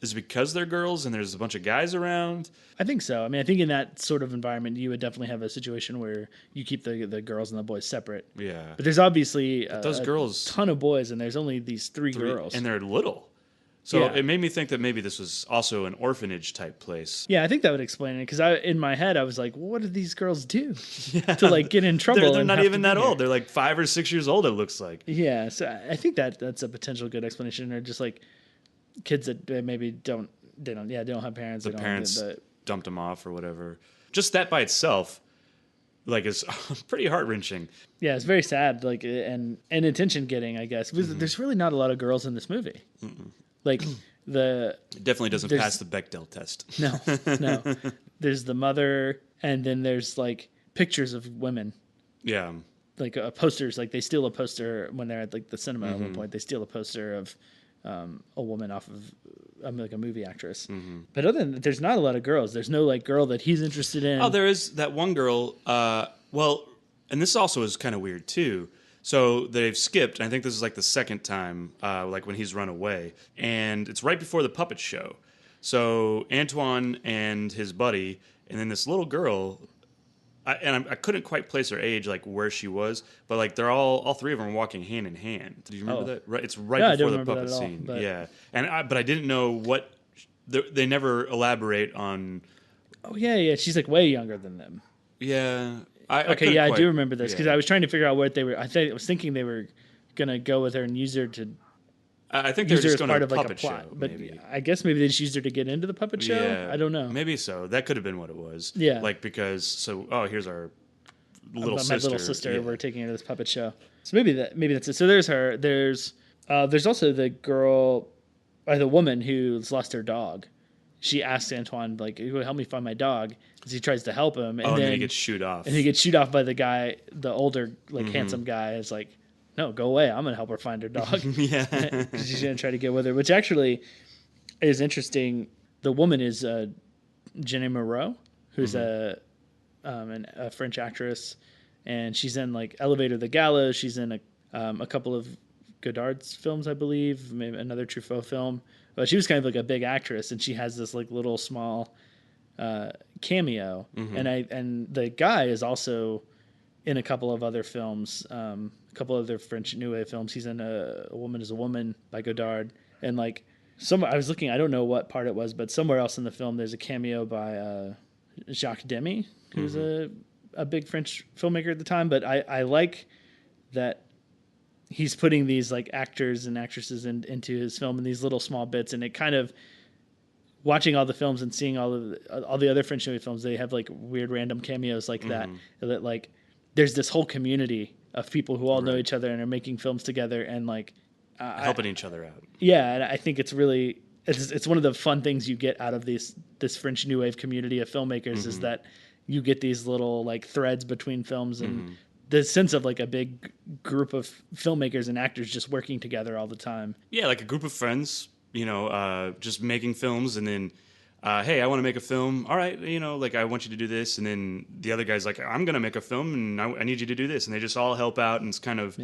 is it because they're girls and there's a bunch of guys around? I think so. I think in that sort of environment, you would definitely have a situation where you keep the girls and the boys separate. Yeah. But there's obviously those girls, a ton of boys, and there's only these three girls. And they're little. So Yeah. it made me think that maybe this was also an orphanage type place. Yeah, I think that would explain it because in my head I was like, well, what do these girls do to like get in trouble? They're and not have even to be that here? old. They're like 5 or 6 years old, it looks like. Yeah, so I think that's a potential good explanation. Or just like kids that maybe don't have parents. The they don't parents have dumped them off or whatever. Just that by itself, like, is pretty heart-wrenching. yeah, it's very sad. Like and attention getting, I guess. There's really not a lot of girls in this movie. Like It definitely doesn't there's- pass the Bechdel test. no. There's the mother, and then there's like pictures of women. Yeah. Like posters, like they steal a poster when they're at like the cinema at one point. They steal a poster of a woman off of like a movie actress. But other than that, there's not a lot of girls. There's no like girl that he's interested in. Oh, there is that one girl. Well, and this also is kind of weird too. So they've skipped. And I think this is like the second time, like when he's run away, and it's right before the puppet show. So Antoine and his buddy, and then this little girl. I couldn't quite place her age, like where she was, but like they're all three of them are walking hand in hand. Do you remember that? Right, it's right Yeah, I before don't the remember puppet that at all, scene. but- Yeah, but I didn't know what they never elaborate on. Oh yeah. She's like way younger than them. Yeah. Okay, yeah, I do remember this because yeah. I was trying to figure out what they were. I was thinking they were gonna go with her and use her to I think they're use her just as going part to of a like a puppet plot. show. But Maybe. I guess maybe they just used her to get into the puppet show. Yeah, I don't know. Maybe so. That could have been what it was. Yeah. Like because here's our little My sister. little sister. Yeah. We're taking her to this puppet show. So maybe that's it. So there's her. There's also the girl, or the woman who's lost her dog. She asks Antoine like, "Help me find my dog," because he tries to help him, and then he gets shoot off. and he gets shoot off by the guy, the older like handsome guy. Is like, "No, go away! I'm gonna help her find her dog." Yeah. 'Cause she's gonna try to get with her, which actually is interesting. The woman is Jenny Moreau, who's a French actress, and she's in like Elevator the Gallows. She's in a couple of Godard's films, I believe, maybe another Truffaut film. But she was kind of like a big actress, and she has this like little small cameo. And the guy is also in a couple of other films, a couple other French New Wave films. He's in A Woman is a Woman by Godard, and like I was looking, I don't know what part it was, but somewhere else in the film there's a cameo by Jacques Demy, who's a big French filmmaker at the time. But I like that he's putting these like actors and actresses into his film in these little small bits, and it kind of watching all the films and seeing all the other French New Wave films, they have like weird random cameos like that like there's this whole community of people who all know each other and are making films together and like helping each other out. Yeah, and I think it's really it's one of the fun things you get out of this French New Wave community of filmmakers is that you get these little like threads between films and the sense of like a big group of filmmakers and actors just working together all the time. Yeah, like a group of friends, just making films, and then, hey, I want to make a film. All right, like I want you to do this, and then the other guy's like, I'm gonna make a film, and I need you to do this, and they just all help out, and it's kind of,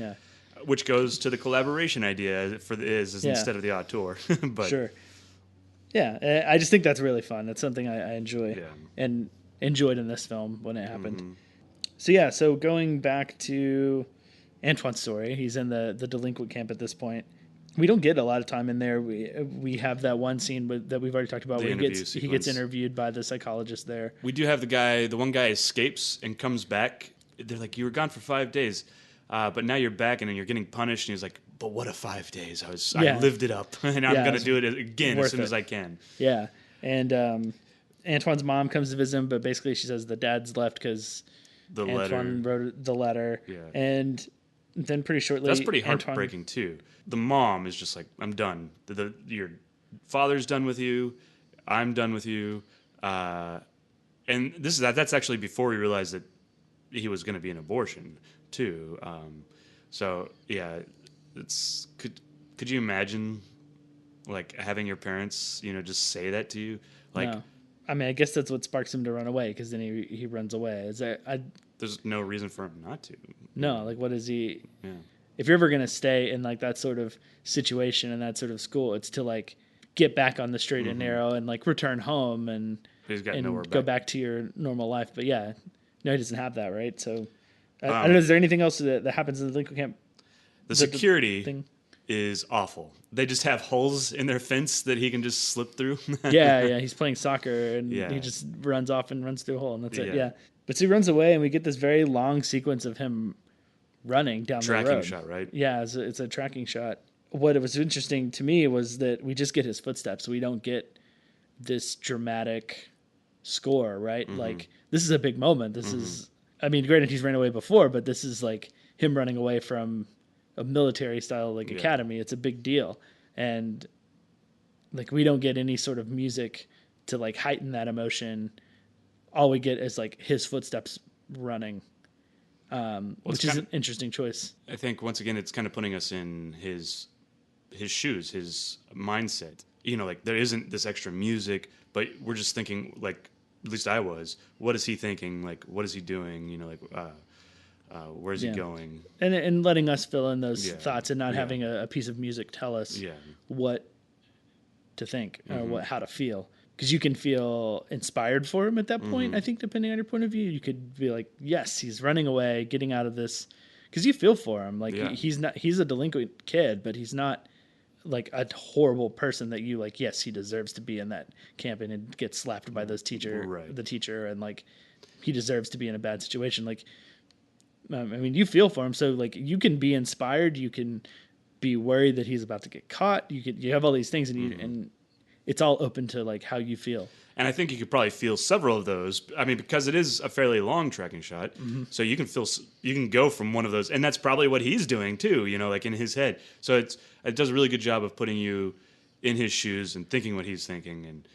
which goes to the collaboration idea instead of the auteur. But sure, yeah, I just think that's really fun. It's something I enjoy and enjoyed in this film when it happened. So going back to Antoine's story, he's in the delinquent camp at this point. We don't get a lot of time in there. We have that one scene that we've already talked about where he gets interviewed by the psychologist there. We do have the one guy escapes and comes back. They're like, you were gone for 5 days, but now you're back and then you're getting punished. And he's like, but what a 5 days. I lived it up and I'm going to do it again as soon as I can. Yeah. And Antoine's mom comes to visit him, but basically she says the dad's left because Antoine wrote the letter. Yeah. And then pretty shortly... That's pretty heartbreaking, too. The mom is just like, I'm done. Your father's done with you. I'm done with you. And that's actually before he realized that he was going to be an abortion, too. So, yeah, could you imagine, like, having your parents, just say that to you? Like, no. I mean, I guess that's what sparks him to run away, because then he runs away. There's no reason for him not to. No, like, what is he... Yeah. If you're ever going to stay in, like, that sort of situation and that sort of school, it's to, like, get back on the straight and narrow and, like, return home and go back to your normal life. But, yeah, no, he doesn't have that, right? So, I don't know, is there anything else that happens in the delinquent camp? The security... thing? is awful. They just have holes in their fence that he can just slip through. Yeah, he's playing soccer and Yeah. he just runs off and runs through a hole and that's it. Yeah. Yeah. But so he runs away and we get this very long sequence of him running down the road. Tracking shot, right? Yeah, it's a tracking shot. What was interesting to me was that we just get his footsteps. We don't get this dramatic score, right? Like, this is a big moment. This is, I mean, granted, he's ran away before, but this is like him running away from a military style, like, academy. It's a big deal. And, like, we don't get any sort of music to, like, heighten that emotion. All we get is, like, his footsteps running, which is an interesting choice. I think, once again, it's kind of putting us in his shoes, his mindset. You know, like, there isn't this extra music, but we're just thinking, like, at least I was, what is he thinking? Like, what is he doing? You know, like, where's he going? And letting us fill in those thoughts and not having a piece of music tell us what to think or how to feel. Because you can feel inspired for him at that point, I think, depending on your point of view. You could be like, yes, he's running away, getting out of this. Because you feel for him. Like, he's a delinquent kid, but he's not like a horrible person that you like, yes, he deserves to be in that camp and get slapped by the teacher, and like he deserves to be in a bad situation. Like, I mean, you feel for him, so like you can be inspired, you can be worried that he's about to get caught. You have all these things, and and it's all open to like how you feel. And I think you could probably feel several of those. I mean, because it is a fairly long tracking shot, so you can go from one of those, and that's probably what he's doing too. You know, like in his head. So it does a really good job of putting you in his shoes and thinking what he's thinking. And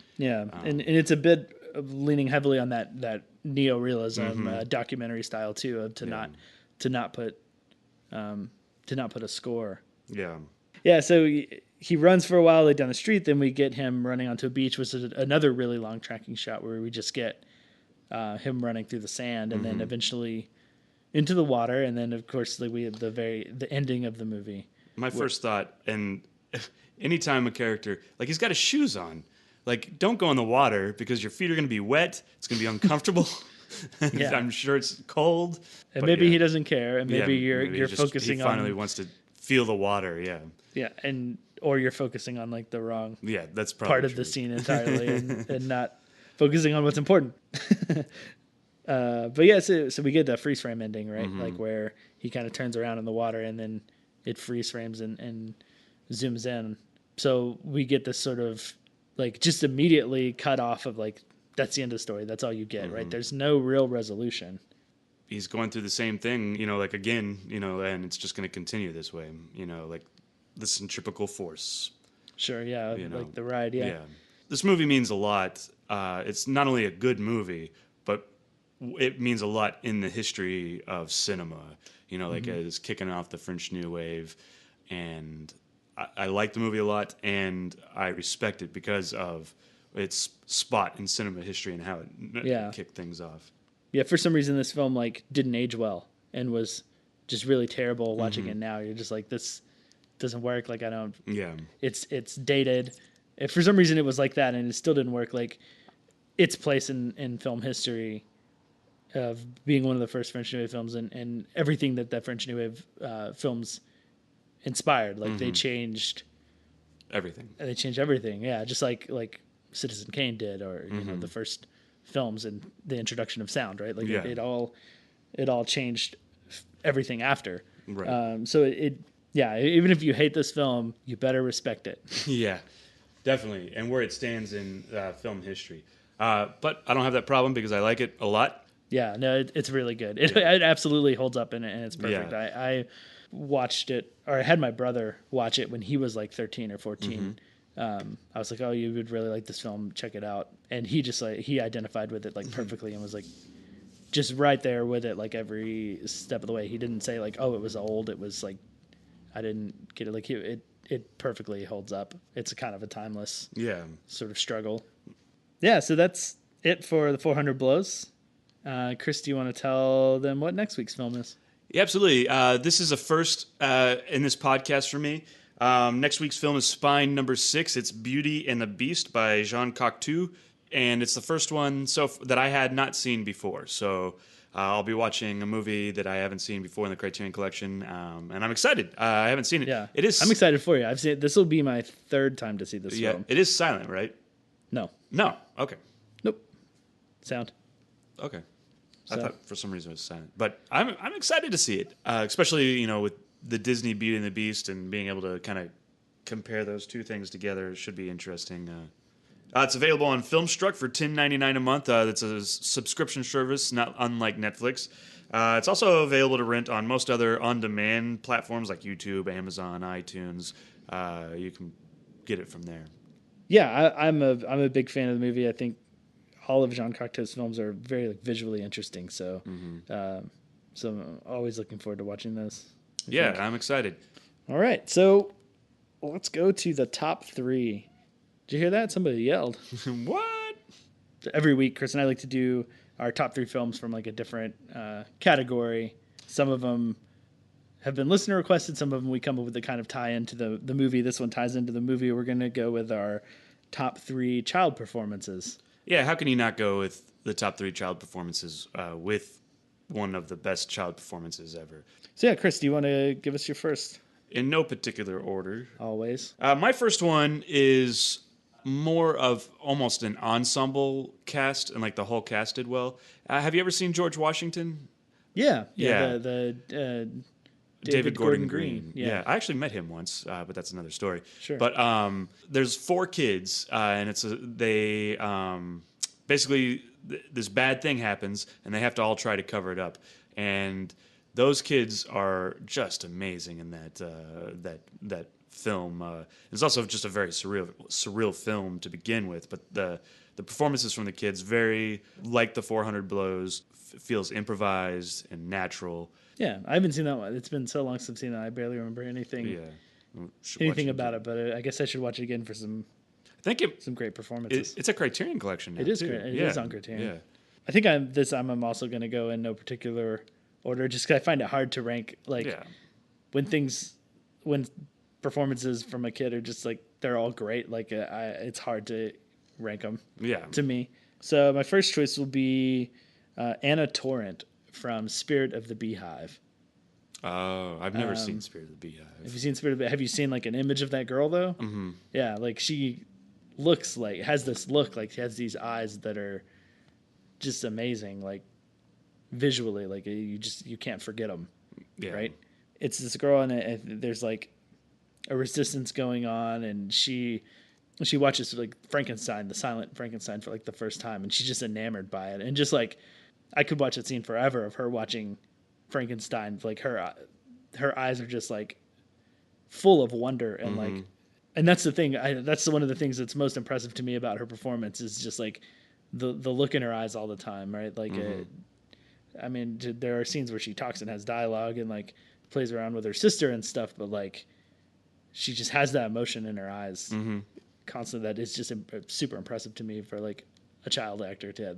and it's a bit of leaning heavily on that neo-realism documentary style too, of to not put a score. Yeah. So he runs for a while down the street. Then we get him running onto a beach, which is another really long tracking shot where we just get him running through the sand and then eventually into the water. And then, of course, like we have the ending of the movie. My first thought, and anytime a character, like, he's got his shoes on. Like, don't go in the water because your feet are going to be wet. It's going to be uncomfortable. I'm sure it's cold. And maybe he doesn't care. And maybe you're focusing he on... finally wants to feel the water, Yeah, or you're focusing on like the wrong that's probably part of the scene entirely and not focusing on what's important. But yeah, so we get that freeze frame ending, right? Like where he kind of turns around in the water and then it freeze frames and zooms in. So we get this sort of like just immediately cut off of like, that's the end of the story. That's all you get, right? There's no real resolution. He's going through the same thing, you know, like again, you know, and it's just going to continue this way, you know, like the centripetal force. Sure, yeah, you know? like the ride, yeah. This movie means a lot. It's not only a good movie, but it means a lot in the history of cinema. You know, like it's kicking off the French New Wave, and I like the movie a lot, and I respect it because of its spot in cinema history and how it kicked things off. Yeah, for some reason this film like didn't age well and was just really terrible watching it now. You're just like, this doesn't work. Like, I don't... Yeah. It's dated. If for some reason it was like that and it still didn't work, like, its place in film history of being one of the first French New Wave films and everything that French New Wave films inspired. Like, they changed... everything. They changed everything, yeah. Just like Citizen Kane did, or, you know, the first films and the introduction of sound, right? Like, it all changed everything after. Right. So even if you hate this film, you better respect it. Yeah, definitely. And where it stands in film history. But I don't have that problem because I like it a lot. Yeah, no, it's really good. It absolutely holds up and it's perfect. Yeah. I watched it, or I had my brother watch it when he was like 13 or 14. I was like, oh, you would really like this film. Check it out. And he just like, he identified with it like perfectly and was like, just right there with it, like every step of the way. He didn't say like, oh, it was old. It was like, I didn't get it. Like it perfectly holds up. It's a kind of a timeless sort of struggle. Yeah. So that's it for the 400 Blows. Chris, do you want to tell them what next week's film is? Yeah, absolutely. This is a first in this podcast for me. Next week's film is Spine number 6. It's Beauty and the Beast by Jean Cocteau. And it's the first one that I had not seen before. So I'll be watching a movie that I haven't seen before in the Criterion Collection, and I'm excited. I haven't seen it. Yeah, It is. I'm excited for you. I've seen this will be my third time to see this Yeah, film. it is silent, right? No, No. Okay. nope, sound. Okay. I So. thought for some reason it was silent, but I'm excited to see it, especially with the Disney Beauty and the Beast and being able to kind of compare those two things together should be interesting. It's available on Filmstruck for $10.99 a month. That's a subscription service, not unlike Netflix. It's also available to rent on most other on-demand platforms like YouTube, Amazon, iTunes. You can get it from there. Yeah, I'm a big fan of the movie. I think all of Jean Cocteau's films are very visually interesting. So, so I'm always looking forward to watching those. Yeah, I'm excited. All right, so let's go to the top 3. Did you hear that? Somebody yelled. What? Every week, Chris and I like to do our top 3 films from like a different category. Some of them have been listener requested. Some of them we come up with the kind of tie into the movie. This one ties into the movie. We're going to go with our top 3 child performances. Yeah, how can you not go with the top 3 child performances with one of the best child performances ever? So yeah, Chris, do you want to give us your first? In no particular order. Always. My first one is more of almost an ensemble cast, and like the whole cast did well. Have you ever seen George Washington? Yeah. Yeah. The David Gordon Green. Yeah. I actually met him once, but that's another story. Sure. But there's 4 kids, and they basically this bad thing happens, and they have to all try to cover it up. And those kids are just amazing in that film. It's also just a very surreal film to begin with, but the performances from the kids very like the 400 Blows, feels improvised and natural. Yeah, I haven't seen that one. It's been so long since I've seen that. I barely remember anything about it, but I guess I should watch it again for some great performances. It's a Criterion Collection now, It is too. great. It is on Criterion. Yeah. I think I'm also going to go in no particular order, just because I find it hard to rank. Like when performances from a kid are just like they're all great. Like it's hard to rank them. Yeah. To me. So my first choice will be Anna Torrent from Spirit of the Beehive. Oh, I've never seen Spirit of the Beehive. Have you seen Spirit of the Beehive? Have you seen like an image of that girl though? Mm-hmm. Yeah, like she looks like has this look like she has these eyes that are just amazing, like visually, like you can't forget them. Yeah. Right? It's this girl and there's like a resistance going on, and she watches like Frankenstein, the silent Frankenstein, for like the first time, and she's just enamored by it, and just like I could watch that scene forever of her watching Frankenstein. Like her eyes are just like full of wonder and like, and that's the thing. That's one of the things that's most impressive to me about her performance is just like the look in her eyes all the time, right? Like, I mean, there are scenes where she talks and has dialogue and like plays around with her sister and stuff, but like she just has that emotion in her eyes constantly. That is just super impressive to me for like a child actor to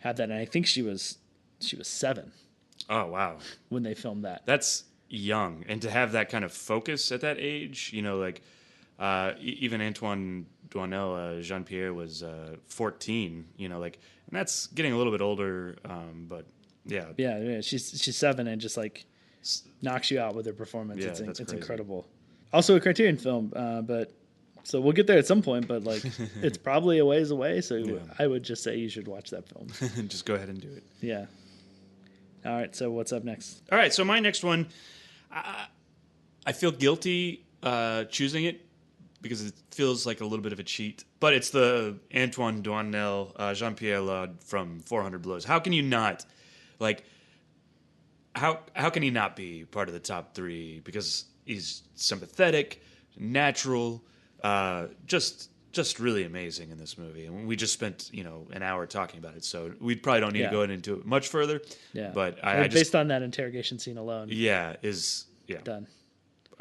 have that. And I think she was 7. Oh, wow. When they filmed that. That's young. And to have that kind of focus at that age, like even Antoine Doinel, Jean-Pierre was 14, like, and that's getting a little bit older, but yeah. Yeah, she's 7 and just like knocks you out with her performance. Yeah, it's crazy. incredible. Also a Criterion film, but so we'll get there at some point, but like it's probably a ways away, so yeah. I would just say you should watch that film. Just go ahead and do it. Yeah. All right, so what's up next? All right, so my next one, I feel guilty choosing it because it feels like a little bit of a cheat, but it's the Antoine Doinel, Jean-Pierre Laude from 400 Blows. How can you not, like, how can he not be part of the top 3? Because he's sympathetic, natural, just really amazing in this movie. And we just spent, an hour talking about it, so we probably don't need to go into it much further. Yeah. But based on that interrogation scene alone. Yeah, done.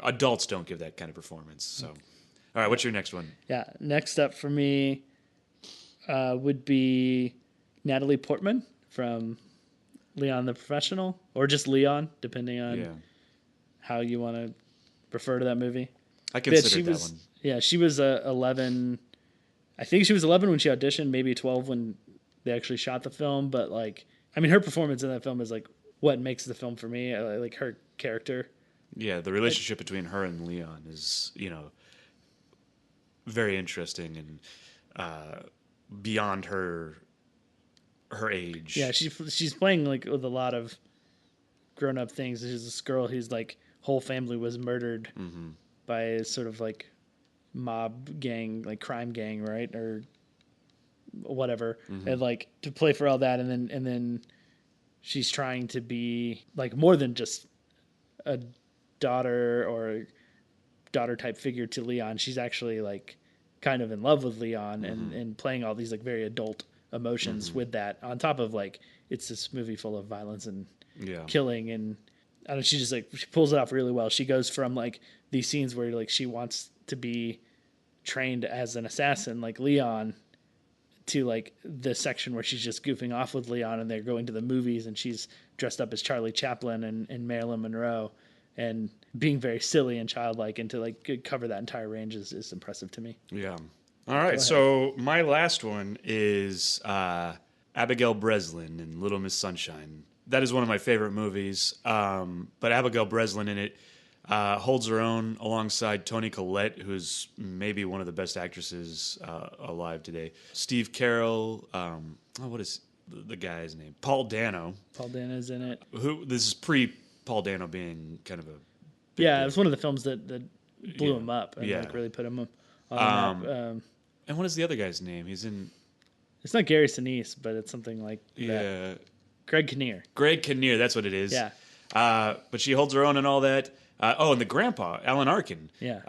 Adults don't give that kind of performance. So, all right, what's your next one? Yeah, next up for me would be Natalie Portman from Leon the Professional, or just Leon, depending on how you want to refer to that movie. I considered that one. Yeah, she was 11. I think she was 11 when she auditioned, maybe 12 when they actually shot the film. But like, I mean, her performance in that film is like what makes the film for me. Like her character. Yeah, the relationship between her and Leon is, very interesting and beyond her age. Yeah, she's playing like with a lot of grown up things. There's this girl whose like whole family was murdered by a sort of like mob gang, like crime gang, right, or whatever, and like to play for all that, and then she's trying to be like more than just a daughter or daughter type figure to Leon. She's actually like kind of in love with Leon and playing all these like very adult emotions with that on top of like it's this movie full of violence and killing, and I don't know, she just like she pulls it off really well. She goes from like these scenes where like she wants to be trained as an assassin like Leon to like the section where she's just goofing off with Leon and they're going to the movies and she's dressed up as Charlie Chaplin and Marilyn Monroe and being very silly and childlike, and to like cover that entire range is impressive to me. Yeah. All right. So my last one is Abigail Breslin in Little Miss Sunshine. That is one of my favorite movies. But Abigail Breslin in it holds her own alongside Toni Collette, who's maybe one of the best actresses alive today. Steve Carell. What is the guy's name? Paul Dano. Paul Dano's in it. This is pre Paul Dano being kind of a it was one of the films that blew him up and like really put him on the map. And what is the other guy's name? He's in. It's not Gary Sinise, but it's something like that. Greg Kinnear. Greg Kinnear, that's what it is. Yeah. But she holds her own and all that. And the grandpa, Alan Arkin. Yeah.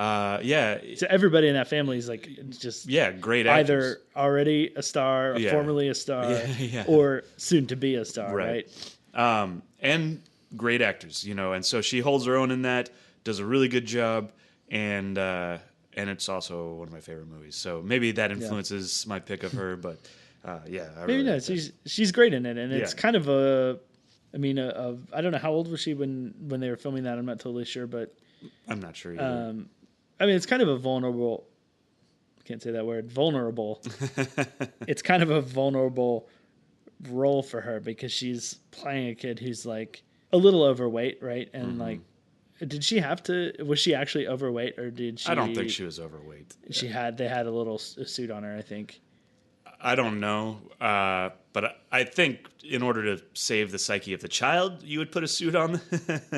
So everybody in that family is like just great actors. Either already a star, or formerly a star, or soon to be a star, right? And great actors, and so she holds her own in that, does a really good job, and it's also one of my favorite movies. So maybe that influences my pick of her, but maybe not. She's great in it, and it's kind of I don't know how old was she when they were filming that. I'm not totally sure, but I'm not sure either. It's kind of a vulnerable. I can't say that word. Vulnerable. It's kind of a vulnerable role for her because she's playing a kid who's like a little overweight, right? And like, was she actually overweight, or did she? I don't think she was overweight. They had a little suit on her, I think. I don't know, but I think in order to save the psyche of the child, you would put a suit on.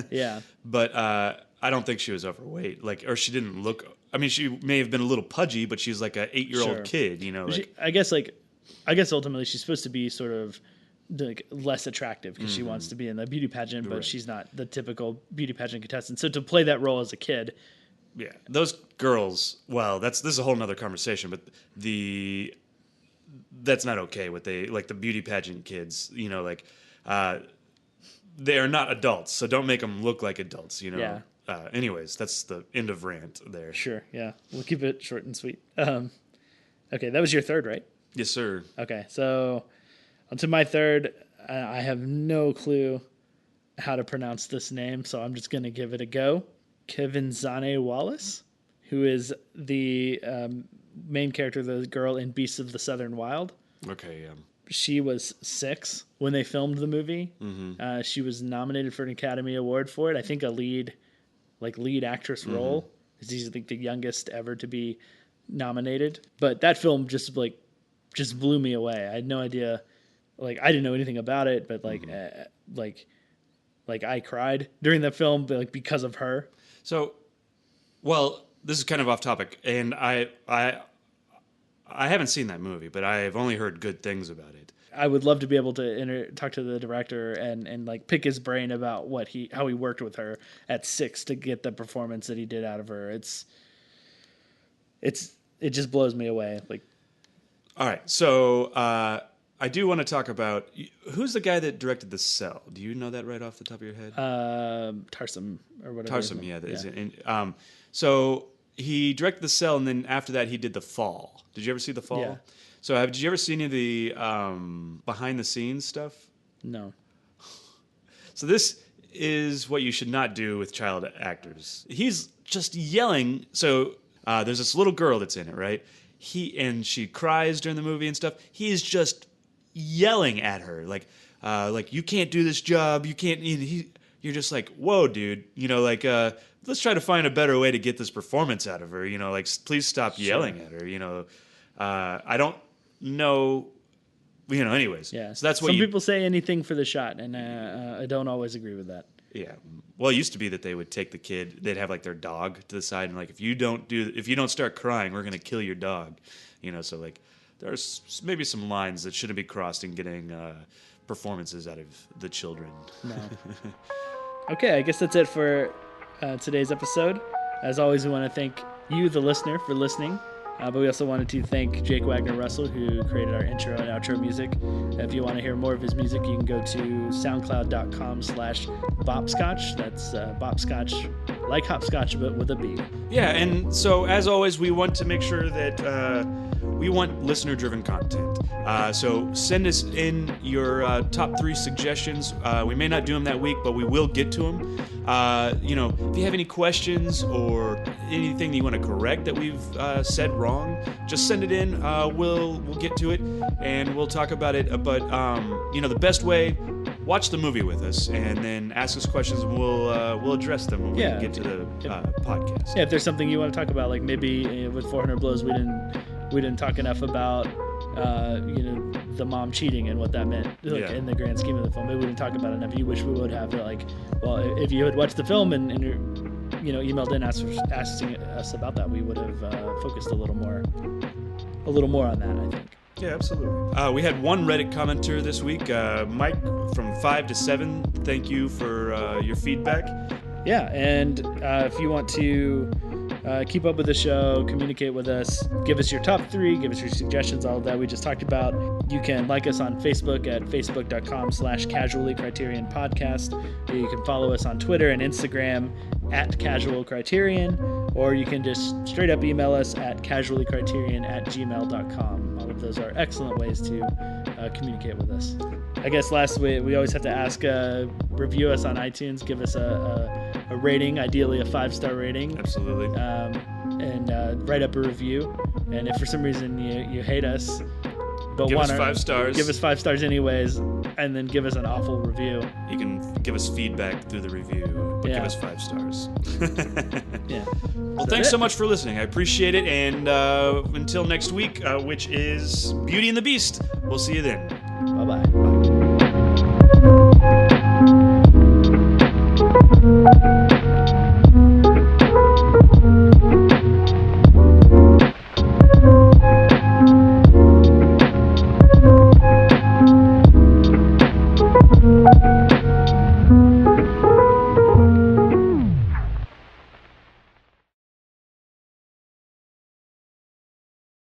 Yeah. But I don't think she was overweight, or she didn't look. I mean, she may have been a little pudgy, but she's like an 8-year-old kid, I guess ultimately she's supposed to be sort of like less attractive because she wants to be in the beauty pageant, but she's not the typical beauty pageant contestant. So to play that role as a kid, those girls. Well, this is a whole nother conversation, but that's not okay. What they like the beauty pageant kids, they are not adults, so don't make them look like adults. Anyways, that's the end of rant there. Sure. Yeah, we'll keep it short and sweet. Okay, that was your third, right? Yes, sir. Okay, so onto my third. I have no clue how to pronounce this name, so I'm just going to give it a go. Kevinzane Wallace, who is the main character, the girl in Beasts of the Southern Wild. Okay, yeah. She was 6 when they filmed the movie. She was nominated for an Academy Award for it. I think a lead actress role. She's the youngest ever to be nominated. But that film just blew me away. I had no idea. Like, I didn't know anything about it, but I cried during that film, but because of her. So, well, this is kind of off topic, and I haven't seen that movie, but I've only heard good things about it. I would love to be able to talk to the director and like pick his brain about how he worked with her at 6 to get the performance that he did out of her. It just blows me away. Like, all right, so I do want to talk about who's the guy that directed The Cell. Do you know that right off the top of your head? Tarsem or whatever. Tarsem, yeah. So he directed The Cell, and then after that, he did The Fall. Did you ever see The Fall? Yeah. So did you ever see any of the behind-the-scenes stuff? No. So this is what you should not do with child actors. He's just yelling. So there's this little girl that's in it, right? And she cries during the movie and stuff. He is just yelling at her, like, like, you can't do this job. You can't. You're just like, whoa, dude. Like, let's try to find a better way to get this performance out of her. Like, please stop yelling at her. I don't know. Anyways. Yeah. So that's what some people say anything for the shot, and I don't always agree with that. Yeah. Well, it used to be that they would take the kid. They'd have like their dog to the side, and like, if you don't start crying, we're gonna kill your dog. So like, there's maybe some lines that shouldn't be crossed in getting performances out of the children. No. Okay, I guess that's it for today's episode. As always, we want to thank you, the listener, for listening. But we also wanted to thank Jake Wagner-Russell, who created our intro and outro music. If you want to hear more of his music, you can go to soundcloud.com/bopscotch. That's bopscotch, like hopscotch, but with a B. Yeah, and so as always, we want to make sure that we want listener-driven content. So send us in your top 3 suggestions. We may not do them that week, but we will get to them. If you have any questions or anything that you want to correct that we've said wrong, just send it in. We'll get to it and we'll talk about it. But the best way, watch the movie with us and then ask us questions, and we'll address them when we get to the podcast. Yeah, if there's something you want to talk about, like maybe with 400 Blows, we didn't talk enough about the mom cheating and what that meant in the grand scheme of the film. Maybe we didn't talk about it enough. You wish we would have. Like, well, if you had watched the film and emailed in asking us about that, we would have focused a little more on that, I think. Yeah, absolutely. We had one Reddit commenter this week, Mike from 5 to 7. Thank you for your feedback. Yeah, and if you want to keep up with the show, communicate with us, give us your top 3, give us your suggestions, all of that we just talked about. You can like us on Facebook at facebook.com/casuallycriterion podcast. You can follow us on Twitter and Instagram at casualcriterion, or you can just straight up email us at casuallycriterion@gmail.com. All of those are excellent ways to communicate with us. I guess lastly, we always have to ask, review us on iTunes, give us a rating, ideally a 5-star rating. Absolutely. And write up a review. And if for some reason you hate us, but give us 5 stars. Give us 5 stars anyways, and then give us an awful review. You can give us feedback through the review, but give us 5 stars. Yeah. Well, thanks so much for listening. I appreciate it. And until next week, which is Beauty and the Beast, we'll see you then. Bye-bye. Bye.